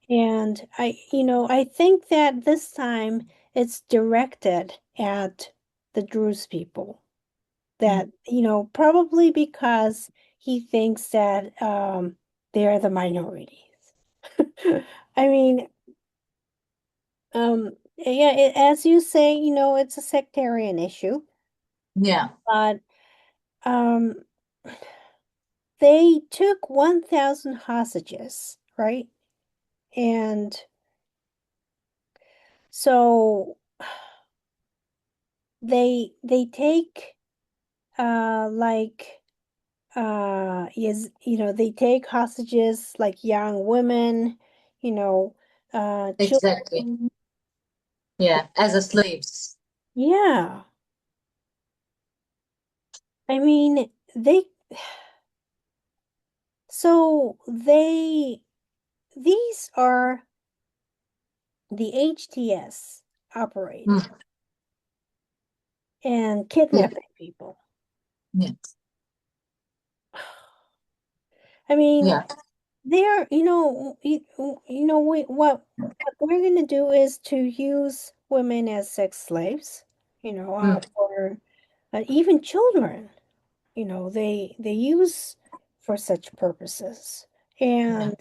And I think that this time it's directed at the Druze people. Mm. That, probably because he thinks that they're the minorities. I mean, Yeah, as you say, it's a sectarian issue, Yeah, but um, they took 1,000 hostages, right? And so they take like yes, they take hostages like young women, you know, exactly. children. Yeah, as a slaves. Yeah. I mean, these are the HTS operating Mm. and Yeah, kidnapping people. yeah, I mean, yeah. they're, what we're going to do is to use women as sex slaves, Mm. for even children, they use for such purposes. Yeah. And,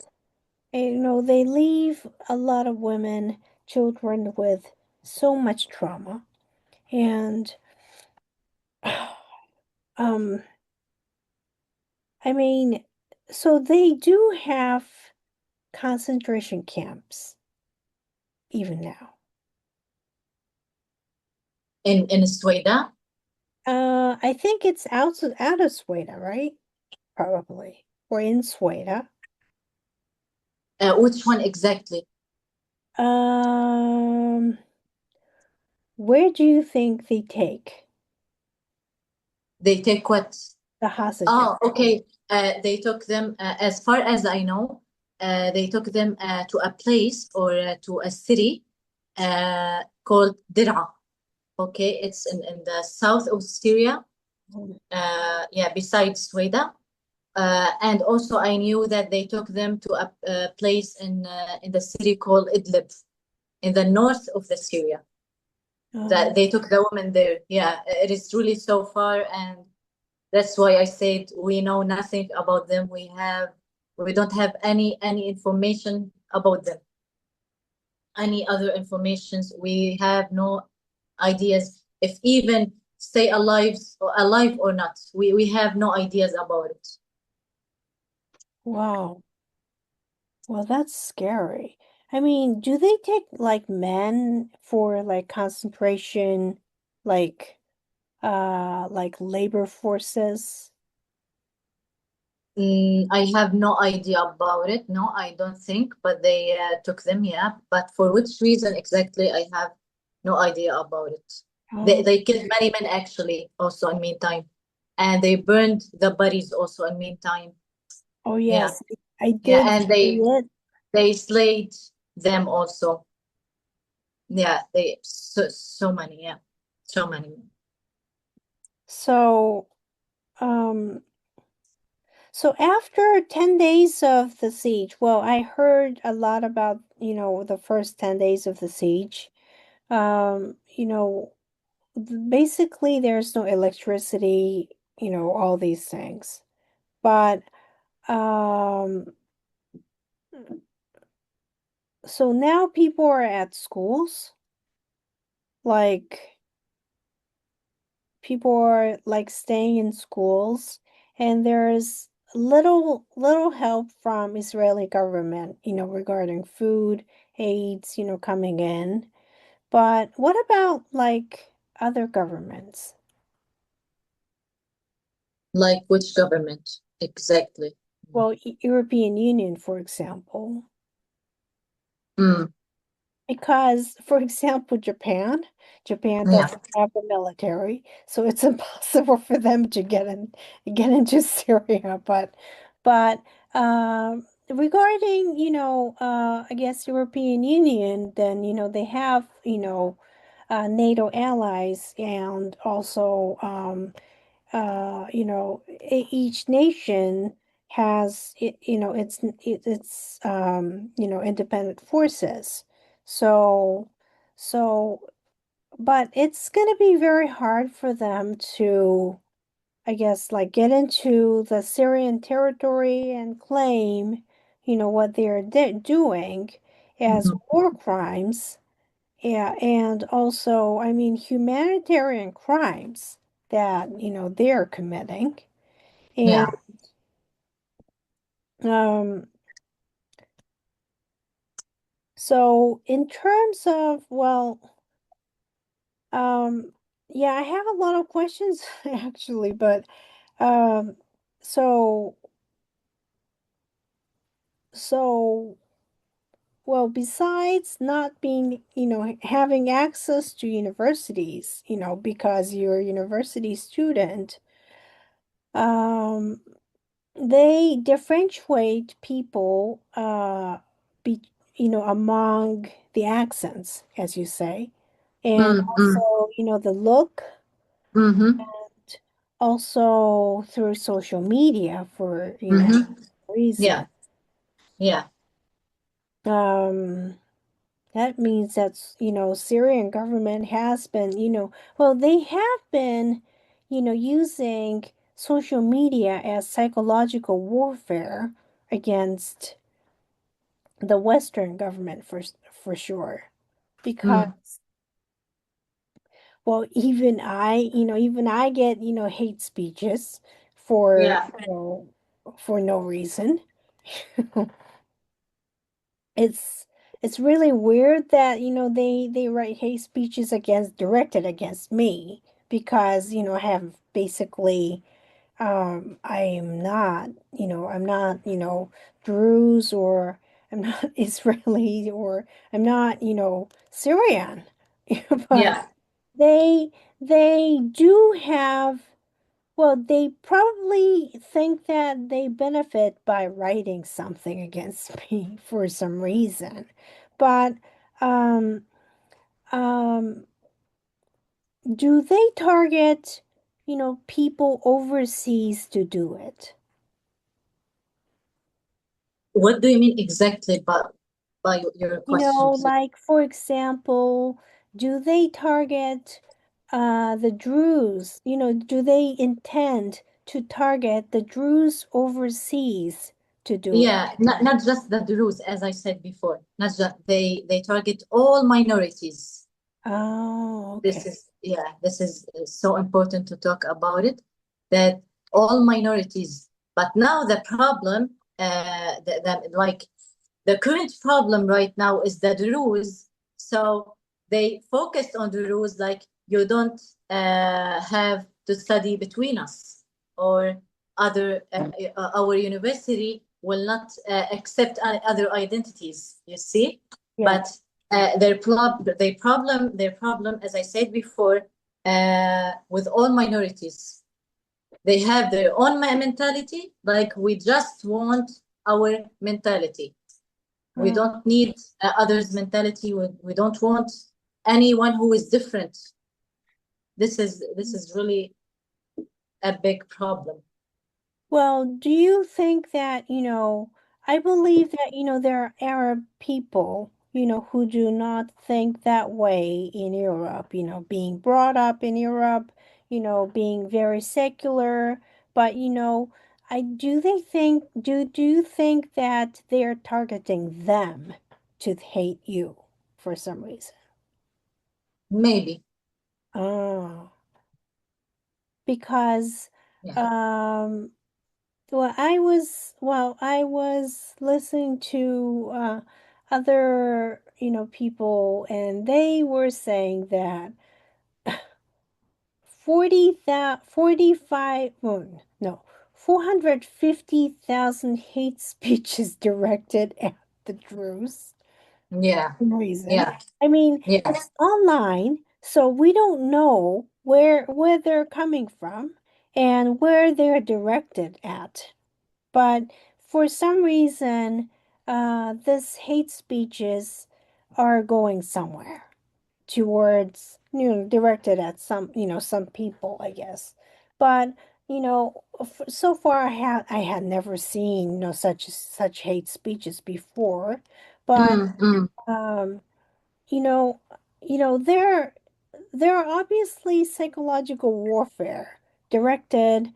they leave a lot of women, children with so much trauma. And um, I mean, so they do have concentration camps even now. In Suwayda, I think it's out of Sweden, right? Probably. Or in Sweden. which one exactly? Um, where do you think they take They take what? the hostages? Oh, okay. They took them, as far as I know, they took them to a place or to a city called Dir'a. Okay, it's in the south of Syria. Yeah, besides Suwayda. And also, I knew that they took them to a place in the city called Idlib, in the north of the Syria. That Oh, they took the woman there. Yeah, it is really so far, and that's why I said we know nothing about them. We don't have any information about them. Any other informations? We have no ideas if even stay alive or not. We have no ideas about it. wow. Well, that's scary. I mean, do they take like men for like concentration, like like labor forces? I have no idea about it. No, I don't think, but they took them, yeah. But for which reason exactly, I have no idea about it. They Oh, they killed many men actually, also in meantime, and they burned the bodies also in meantime. oh Yeah, yes, I yeah, did and see it. they slayed them also. Yeah, they so many, yeah, so many. So, um, so after 10 days of the siege, well, I heard a lot about, the first 10 days of the siege. Basically there's no electricity, all these things. But um so now people are at schools, like people are like staying in schools, and there's little help from Israeli government, regarding food, aids, coming in. But what about like other governments? Like which government exactly? Well, European Union, for example. Mm, Because, for example, Japan yeah. doesn't have a military, so it's impossible for them to get into Syria. But regarding, I guess European Union, then they have, NATO allies, and also each nation has independent forces. So so but it's going to be very hard for them to, I guess, like get into the Syrian territory and claim, what they're doing as Mhm. war crimes. Yeah, and also, I mean, humanitarian crimes that, they're committing. And Yeah. um, so in terms of, well, um, yeah, I have a lot of questions actually, but um, so so well, besides not being, having access to universities, because you're a university student, um, they differentiate people, be, among the accents, as you say, and Mm-hmm. also, the look, Mm-hmm. also through social media for, Mm-hmm. reason. Yeah. Yeah. Um, That means that, Syrian government has been, well, they have been, using social media as psychological warfare against the Western government for sure. Mm. Because, well, even I get, hate speeches for, Yeah. for no reason. It's it's really weird that, they write hate speeches directed against me because, I have basically I'm not, Druze, or I'm not Israeli, or I'm not, Syrian. But Yeah. they they do have, well, they probably think that they benefit by writing something against me for some reason. But um, um, do they target, people overseas to do it? What do you mean exactly by your question? Like, for example, do they target the Druze? Do they intend to target the Druze overseas to do it? Yeah, not just the Druze, as I said before. Not just they target all minorities. Oh, This okay. is yeah, this is so important to talk about it, that all minorities. But now the problem, like the current problem right now is the rules. So they focused on the rules, like you don't have to study between us, or other our university will not accept other identities. You see, Yeah. but their problem, as I said before, with all minorities, they have their own mentality. Like we just want our mentality. We Mm. don't need others' mentality. We don't want anyone who is different. This is really a big problem. Well, do you think that, I believe that, there are Arab people, who do not think that way in Europe, being brought up in Europe, being very secular, but, do you think that they're targeting them to hate you for some reason? Maybe. Oh, because, Yeah. um, I was listening to other, people, and they were saying that 45, oh, no, 450,000 hate speeches directed at the Druze. Yeah. Reason. Yeah. I mean, Yeah. it's online, so we don't know where they're coming from and where they're directed at. But for some reason, this hate speeches are going somewhere towards, directed at some people, I guess. But, so far I had never seen, such hate speeches before. But, Mm, mm. um, you know, there are obviously psychological warfare directed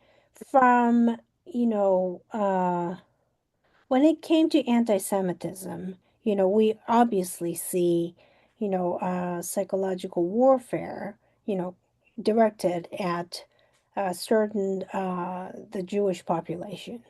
from, when it came to anti-Semitism, we obviously see, psychological warfare, you know, directed at certain the Jewish population.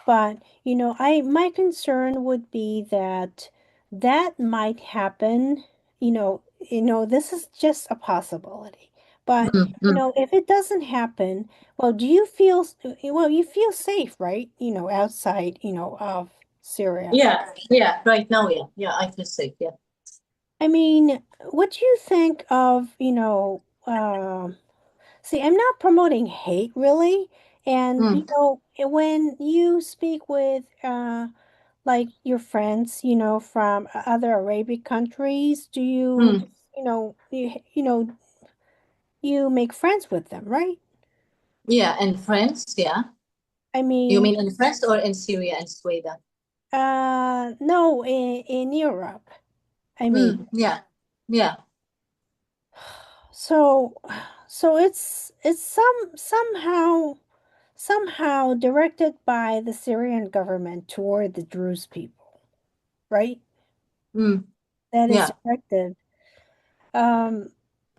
But, my concern would be that that might happen, this is just a possibility. But, Mm, mm. if it doesn't happen, well, do you feel, well, you feel safe, right? Outside, of Syria. Yeah, yeah, right now, yeah, yeah, I feel safe, yeah. I mean, what do you think of, see, I'm not promoting hate really. And, Mm, when you speak with, like your friends, from other Arabic countries, do you, mm. you make friends with them, right? Yeah, and France, yeah. I You mean, mean in France or in Syria and Sweden? no, in Europe. I mean, Mm, yeah, yeah. so, it's somehow directed by the Syrian government toward the Druze people, right? Mm, That is yeah. directed. Um,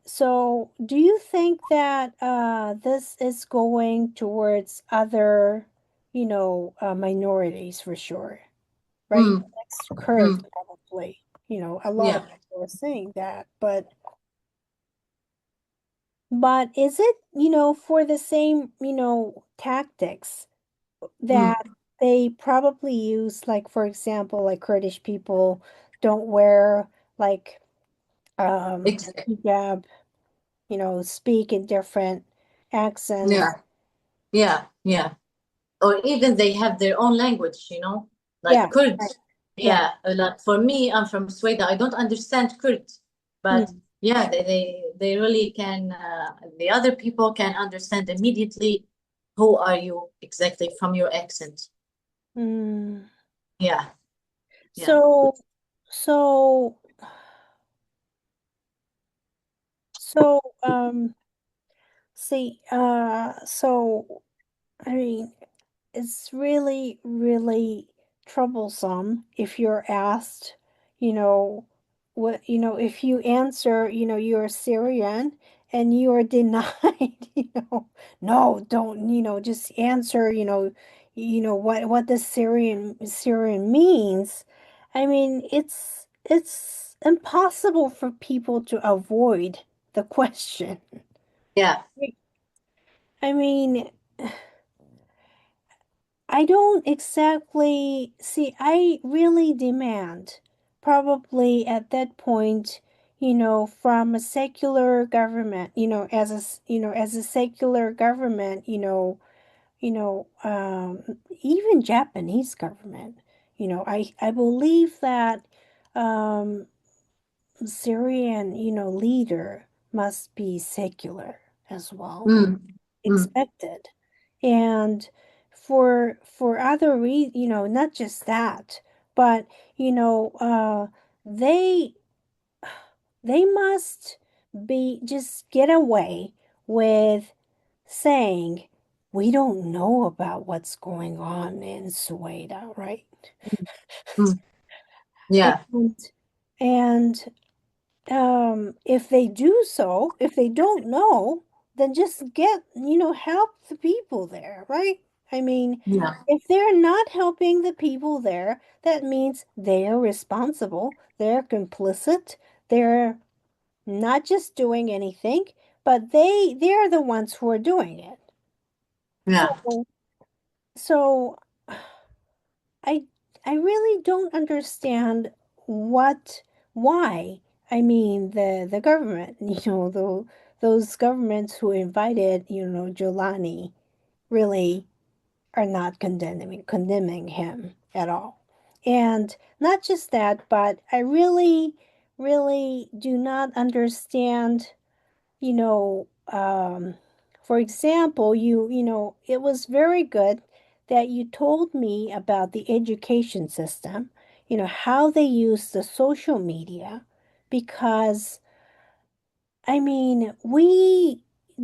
so do you think that this is going towards other, minorities for sure, right? Mm, Next Kurds mm, probably. A lot of yeah. people are saying that, but is it, for the same, tactics Mm, that they probably use, like for example, like Kurdish people don't wear like exactly. hijab, speak in different accents. Yeah, yeah, yeah. Or even they have their own language, like Yeah, Kurd. right. Yeah. Yeah, like for me, I'm from Sweden. I don't understand Kurd, but Mm, yeah, they really can. The other people can understand immediately. Who are you exactly from your accent? mm. Yeah, yeah. So, so, so, see, I mean, it's really, really troublesome if you're asked, if you answer, you're Syrian and you are denied, no, don't, just answer, what the Syrian means. I mean, it's impossible for people to avoid the question. Yeah. I mean, I don't exactly see, I really demand, probably at that point, from a secular government, as a secular government, even Japanese government, I believe that Syrian, leader must be secular as well, Mm, mm, expected. And for other not just that, but they they must be just get away with saying we don't know about what's going on in Suwayda, right? mm. Yeah, And and if they do so, if they don't know, then just help the people there, right? I mean, yeah, if they're not helping the people there, that means they are responsible, they're complicit, they're not just doing anything, but they're the ones who are doing it. yeah, So so I I really don't understand what why. I mean the government, those governments who invited, Jolani really are not condemning him at all. And not just that, but I really, really do not understand, you know, um, for example, it was very good that you told me about the education system, how they use the social media, because I mean, we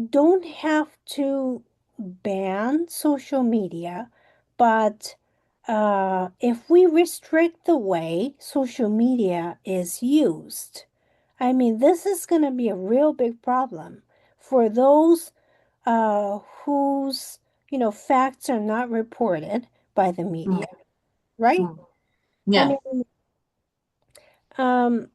don't have to ban social media, but if we restrict the way social media is used, I mean, this is going to be a real big problem for those whose, facts are not reported by the Mm, media, right? mm. I Yeah. mean, um,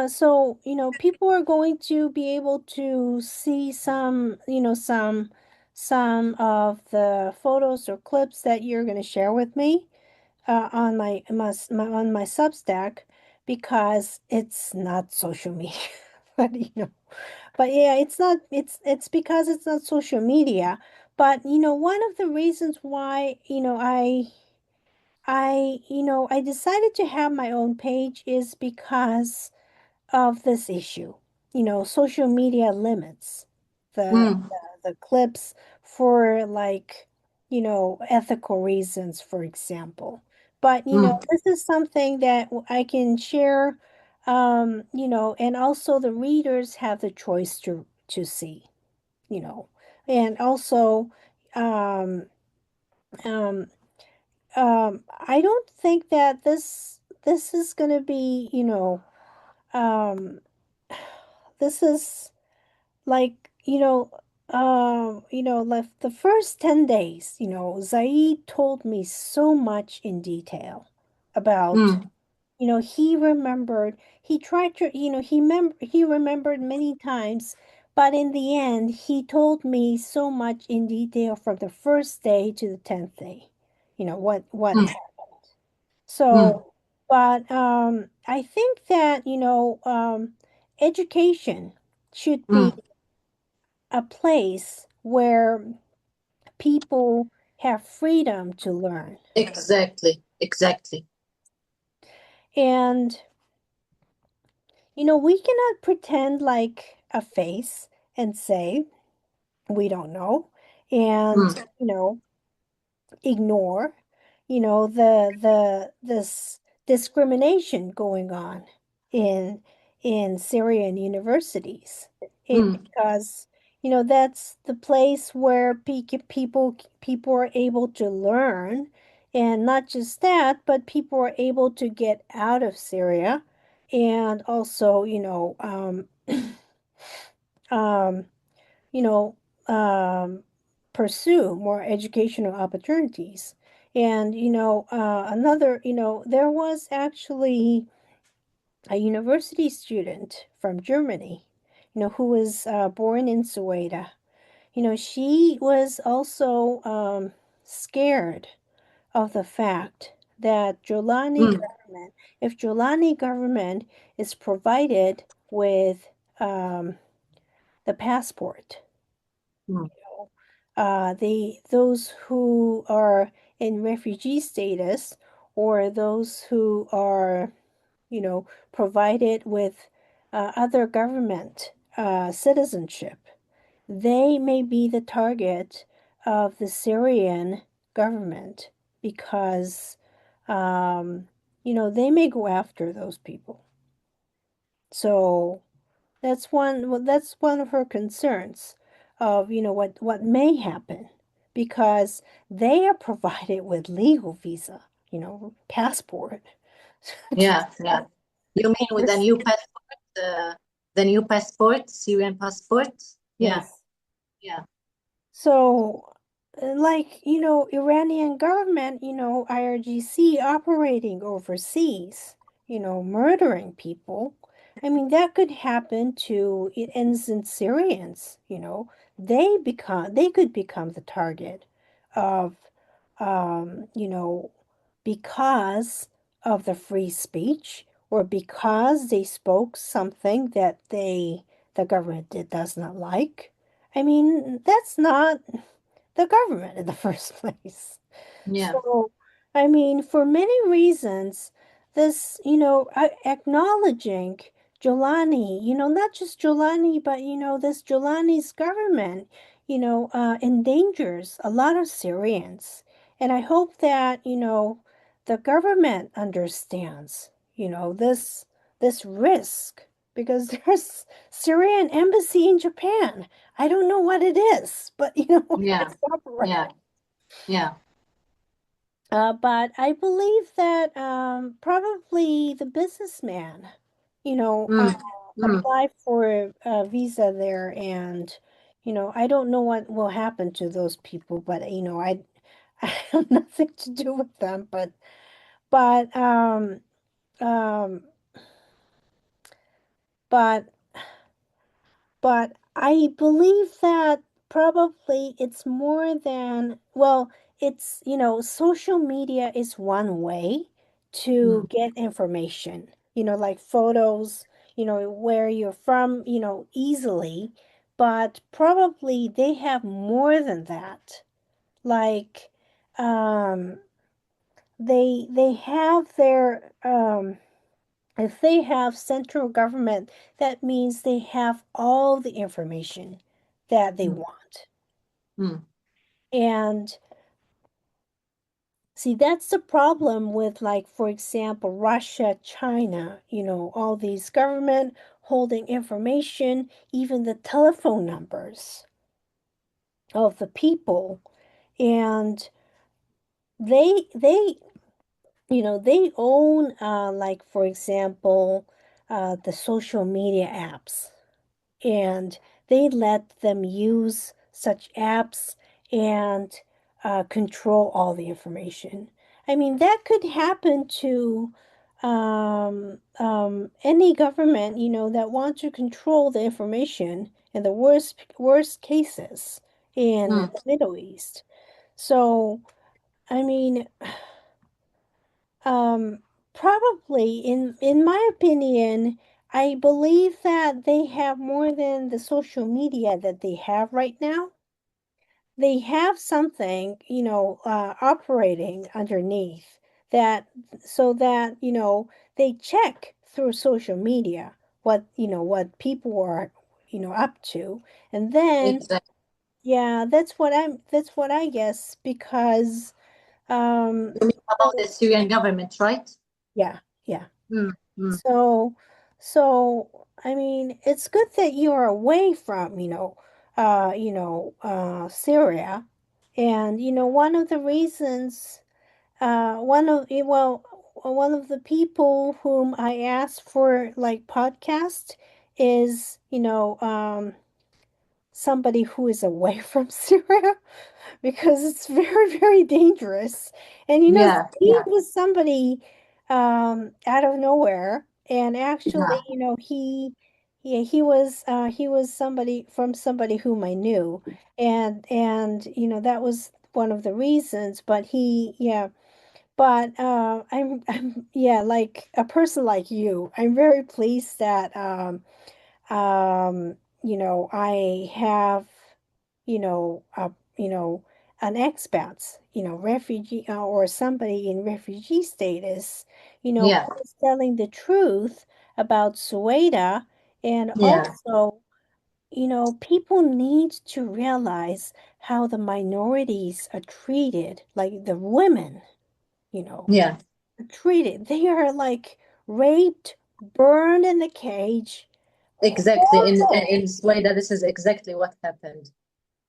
so, people are going to be able to see some of the photos or clips that you're going to share with me on my Substack because it's not social media. But but yeah, it's because it's not social media. But one of the reasons why, I decided to have my own page is because of this issue. Social media limits the Mm, the clips for like, ethical reasons, for example. But mm, this is something that I can share, and also the readers have the choice to see, you know, and also, um, um, I don't think that this is gonna be, um, this is like, like the first 10 days, Zaid told me so much in detail about, mm, he remembered, he tried to, he remembered many times, but in the end, he told me so much in detail from the first day to the 10th day, what mm, happened. mm, So, but I think that, education should be mm. a place where people have freedom to learn. Exactly. Exactly. And, we cannot pretend like a face and say we don't know and, Mm, ignore, this discrimination going on in Syrian universities. mm. Because, that's the place where people are able to learn, and not just that, but people are able to get out of Syria, and also, um, you know, pursue more educational opportunities. And, there was actually a university student from Germany, who was born in Suwayda. She was also scared of the fact that Mm, if Jolani government is provided with the passport, mm, those who are in refugee status, or those who are, provided with other government citizenship, they may be the target of the Syrian government because, they may go after those people. So that's one of her concerns of, what may happen, because they are provided with legal visa, passport to yeah, yeah. You mean with overseas. the new passport, Syrian passport? Yeah, Yes. yeah. So, like, Iranian government, IRGC operating overseas, murdering people. I mean, that could happen to innocent Syrians, they could become the target of, because of the free speech, or because they spoke something that the government does not like. I mean, that's not the government in the first place. Yeah, So, I mean, for many reasons, this, acknowledging Jolani, not just Jolani, but, this Jolani's government, endangers a lot of Syrians. And I hope that, the government understands, this risk, because there's Syrian embassy in Japan. I don't know what it is, but, yeah, it's operating. yeah, yeah. But I believe that probably the businessman, Mm, mm, apply for a visa there, and I don't know what will happen to those people, but I have nothing to do with them, but um but but I believe that probably it's more than, well, it's, social media is one way to mm, get information, like photos, where you're from, easily, but probably they have more than that. Like, um, they have their, if they have central government, that means they have all the information that they mm, want. mm, And see, that's the problem with, like, for example, Russia, China, all these government holding information, even the telephone numbers of the people. And they they own, like, for example, the social media apps, and they let them use such apps and control all the information. I mean, that could happen to any government, that wants to control the information in the worst cases in mm. the Middle East. So, I mean, um, probably in my opinion, I believe that they have more than the social media that they have right now. They have something, operating underneath that, so that, they check through social media what people are, up to. And then, Exactly. yeah, that's what I guess, because um You mean about the Syrian government, right? yeah, yeah. Mm, mm. So, I mean, it's good that you're away from, Syria. And, one of the reasons, one of the people whom I asked for, like, podcast is, somebody who is away from Syria, because it's very, very dangerous. And Yeah, he yeah, was somebody out of nowhere, and yeah, actually, he was somebody from somebody whom I knew, and that was one of the reasons. But I'm yeah, like a person like you, I'm very pleased that um, I have, you know, an expat, refugee, or somebody in refugee status, yeah, who is telling the truth about Suwayda. And yeah, also, people need to realize how the minorities are treated, like the women, yeah. are treated. They are like raped, burned in the cage. Exactly. In Horrible. Suwayda, this is exactly what happened.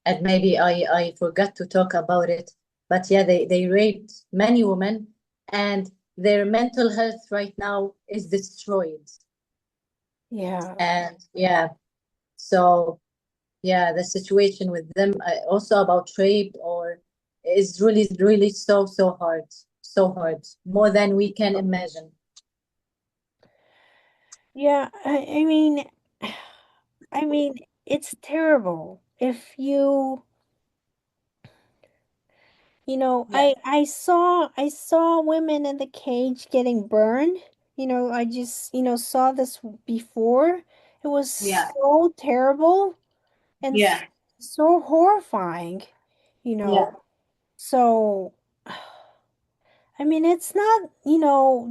And maybe I forgot to talk about it. But yeah, they raped many women, and their mental health right now is destroyed. Yeah. And yeah, so yeah, the situation with them, also about rape, or is really, really so hard, so hard, more than we can imagine. Yeah, I mean, it's terrible. If Yeah, I saw women in the cage getting burned. I just, saw this before. It was yeah, so terrible and yeah, so horrifying, you yeah, know. So, I mean, it's not,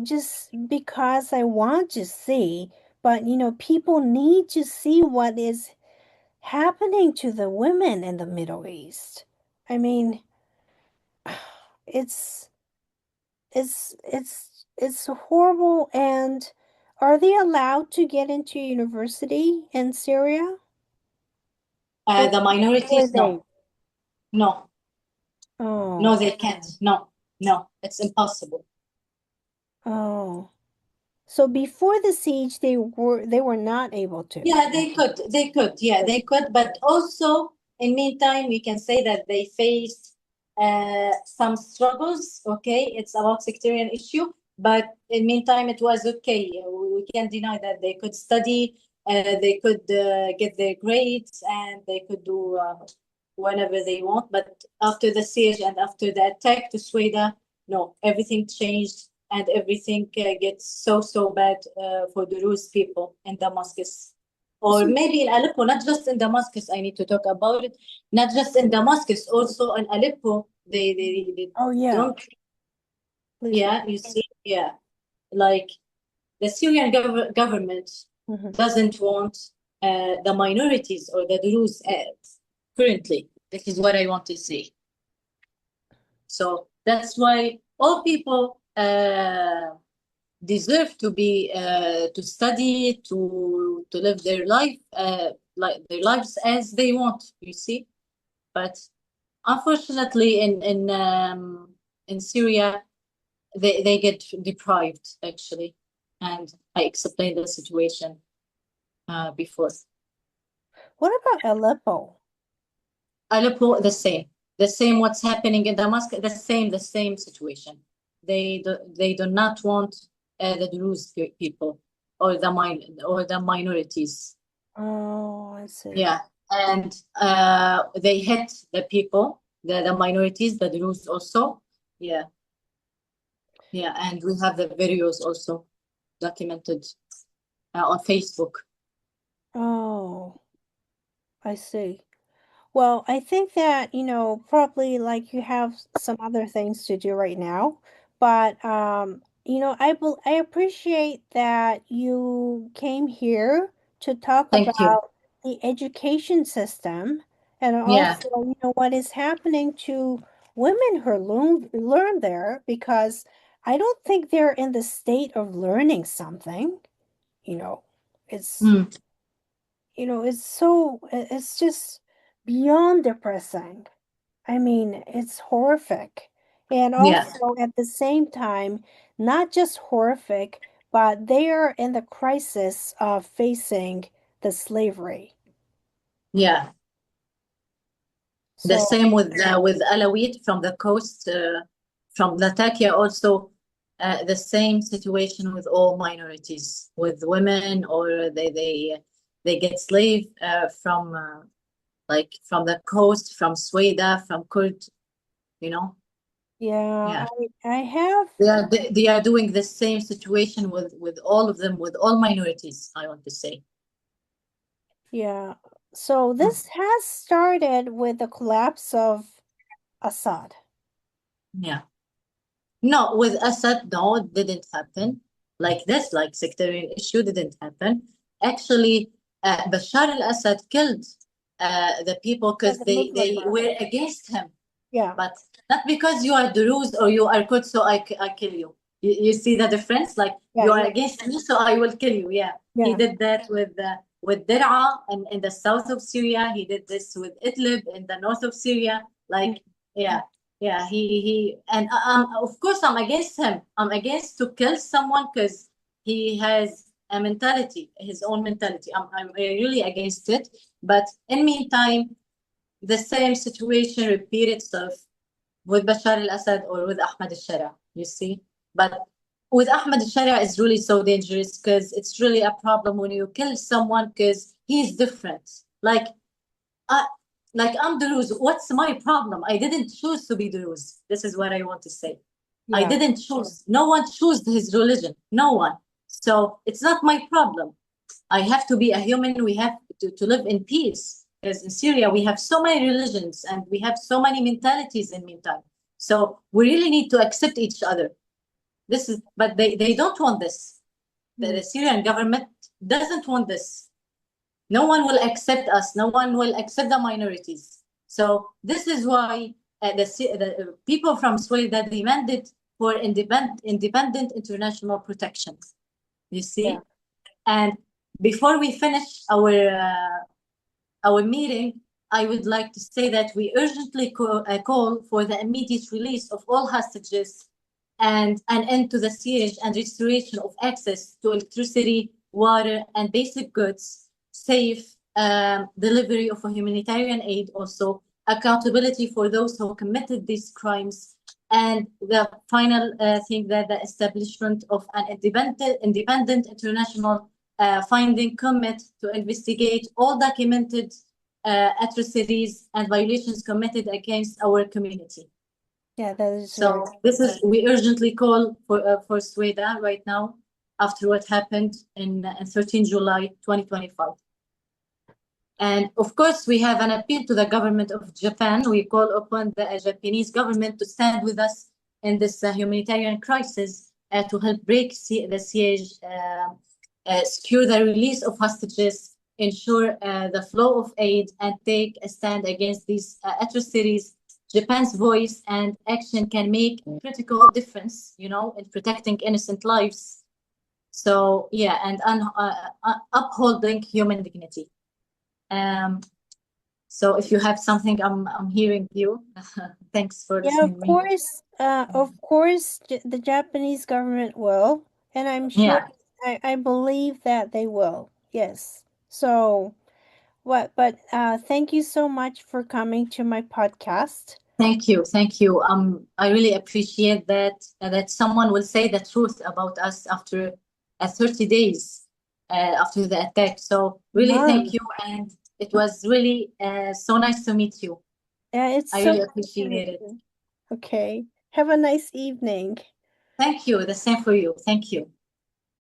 just because I want to see, but, people need to see what is happening to the women in the Middle East. I mean, it's it's horrible. And are they allowed to get into university in Syria? Or the were minorities, they? no, no, no, Oh, they can't. No, no, it's impossible. oh. So before the siege, they were not able to. Yeah, yeah, they could, but also in meantime, we can say that they faced some struggles. Okay, it's about sectarian issue, but in meantime, it was okay. We can't deny that they could study, they could get their grades, and they could do whenever they want. But after the siege and after the attack to Suwayda, no, everything changed, and everything gets so bad for the Druze people in Damascus. Or So, maybe in Aleppo, not just in Damascus. I need to talk about it. Not just in Damascus, also in Aleppo, they oh yeah, don't. please. Yeah, you see, yeah, like the Syrian government Mhm. doesn't want the minorities or the Druze currently. This is what I want to say. So that's why all people deserve to be to study, to live their life like their lives as they want, you see. But unfortunately in Syria they get deprived actually, and I explained the situation before. What about Aleppo? Aleppo, the same what's happening in Damascus, the same situation. They do not want the Druze people or the minorities. Oh, I see. Yeah, and they hit the people, the minorities, the Druze also. Yeah, yeah, and we have the videos also documented on Facebook. Oh, I see. Well, I think that, probably like you have some other things to do right now, but I appreciate that you came here to talk Thank you. about the education system and Yeah. also, what is happening to women who learn there because I don't think they're in the state of learning something, you know. It's Mm, it's just beyond depressing. I mean, it's horrific. And yeah, also at the same time, not just horrific, but they are in the crisis of facing the slavery. yeah. The So, same with Alawite from the coast, from Latakia also. The same situation with all minorities, with women, or they get slave from like from the coast, from Suwayda, from Kurd, you know. yeah, Yeah, I have, they are doing the same situation with all of them, with all minorities, I want to say. yeah. So Mm. this has started with the collapse of Assad. Yeah. No, with Assad, no, it didn't happen like this, like sectarian issue didn't happen. Actually, Bashar al-Assad killed the people Yeah, because the Muslim they were Brotherhood. against him, Yeah, but not because you are Druze or you are Kurd, so I kill you. You see the difference? Like yeah, you are yeah, against me, so I will kill you. Yeah, he yeah. did that with Dir'a in the south of Syria. He did this with Idlib in the north of Syria. Like, yeah, yeah. And of course I'm against him. I'm against to kill someone because he has a mentality, his own mentality. I'm really against it. But in meantime, the same situation repeat itself with Bashar al-Assad or with Ahmad al-Shara, you see. But with Ahmad al-Shara is really so dangerous because it's really a problem when you kill someone because he's different. I, like I'm Druze. What's my problem? I didn't choose to be Druze. This is what I want to say. I Yeah. didn't choose. No one chose his religion. No one. So it's not my problem. I have to be a human. We have to live in peace. Because in Syria, we have so many religions and we have so many mentalities in meantime. So we really need to accept each other. But they don't want this. Mm. The Syrian government doesn't want this. No one will accept us. No one will accept the minorities. So this is why the people from Sweden demanded for independent international protection. You Yeah. see? And before we finish our meeting, I would like to say that we urgently call for the immediate release of all hostages and an end to the siege and restoration of access to electricity, water, and basic goods, safe delivery of a humanitarian aid, also accountability for those who committed these crimes, and the final thing that the establishment of an independent international finding commit to investigate all documented atrocities and violations committed against our community. Yeah, that is very So this is, we urgently call for Suwayda right now after what happened in 13 July 2025. And of course, we have an appeal to the government of Japan. We call upon the Japanese government to stand with us in this humanitarian crisis to help break the siege, secure the release of hostages, ensure the flow of aid, and take a stand against these atrocities. Japan's voice and action can make critical difference, you know, in protecting innocent lives. So yeah, and upholding human dignity. So if you have something, I'm hearing you. Thanks for Yeah, listening to me. of course, the Japanese government will, and I'm sure, Yeah, I believe that they will. Yes. So, but thank you so much for coming to my podcast. thank you, thank you. I really appreciate that someone will say the truth about us after 30 days after the attack. So really thank Month. you, and it was really so nice to meet you. Yeah, it's I so really nice to meet appreciate it. you. Okay. Have a nice evening. Thank you. The same for you. Thank you.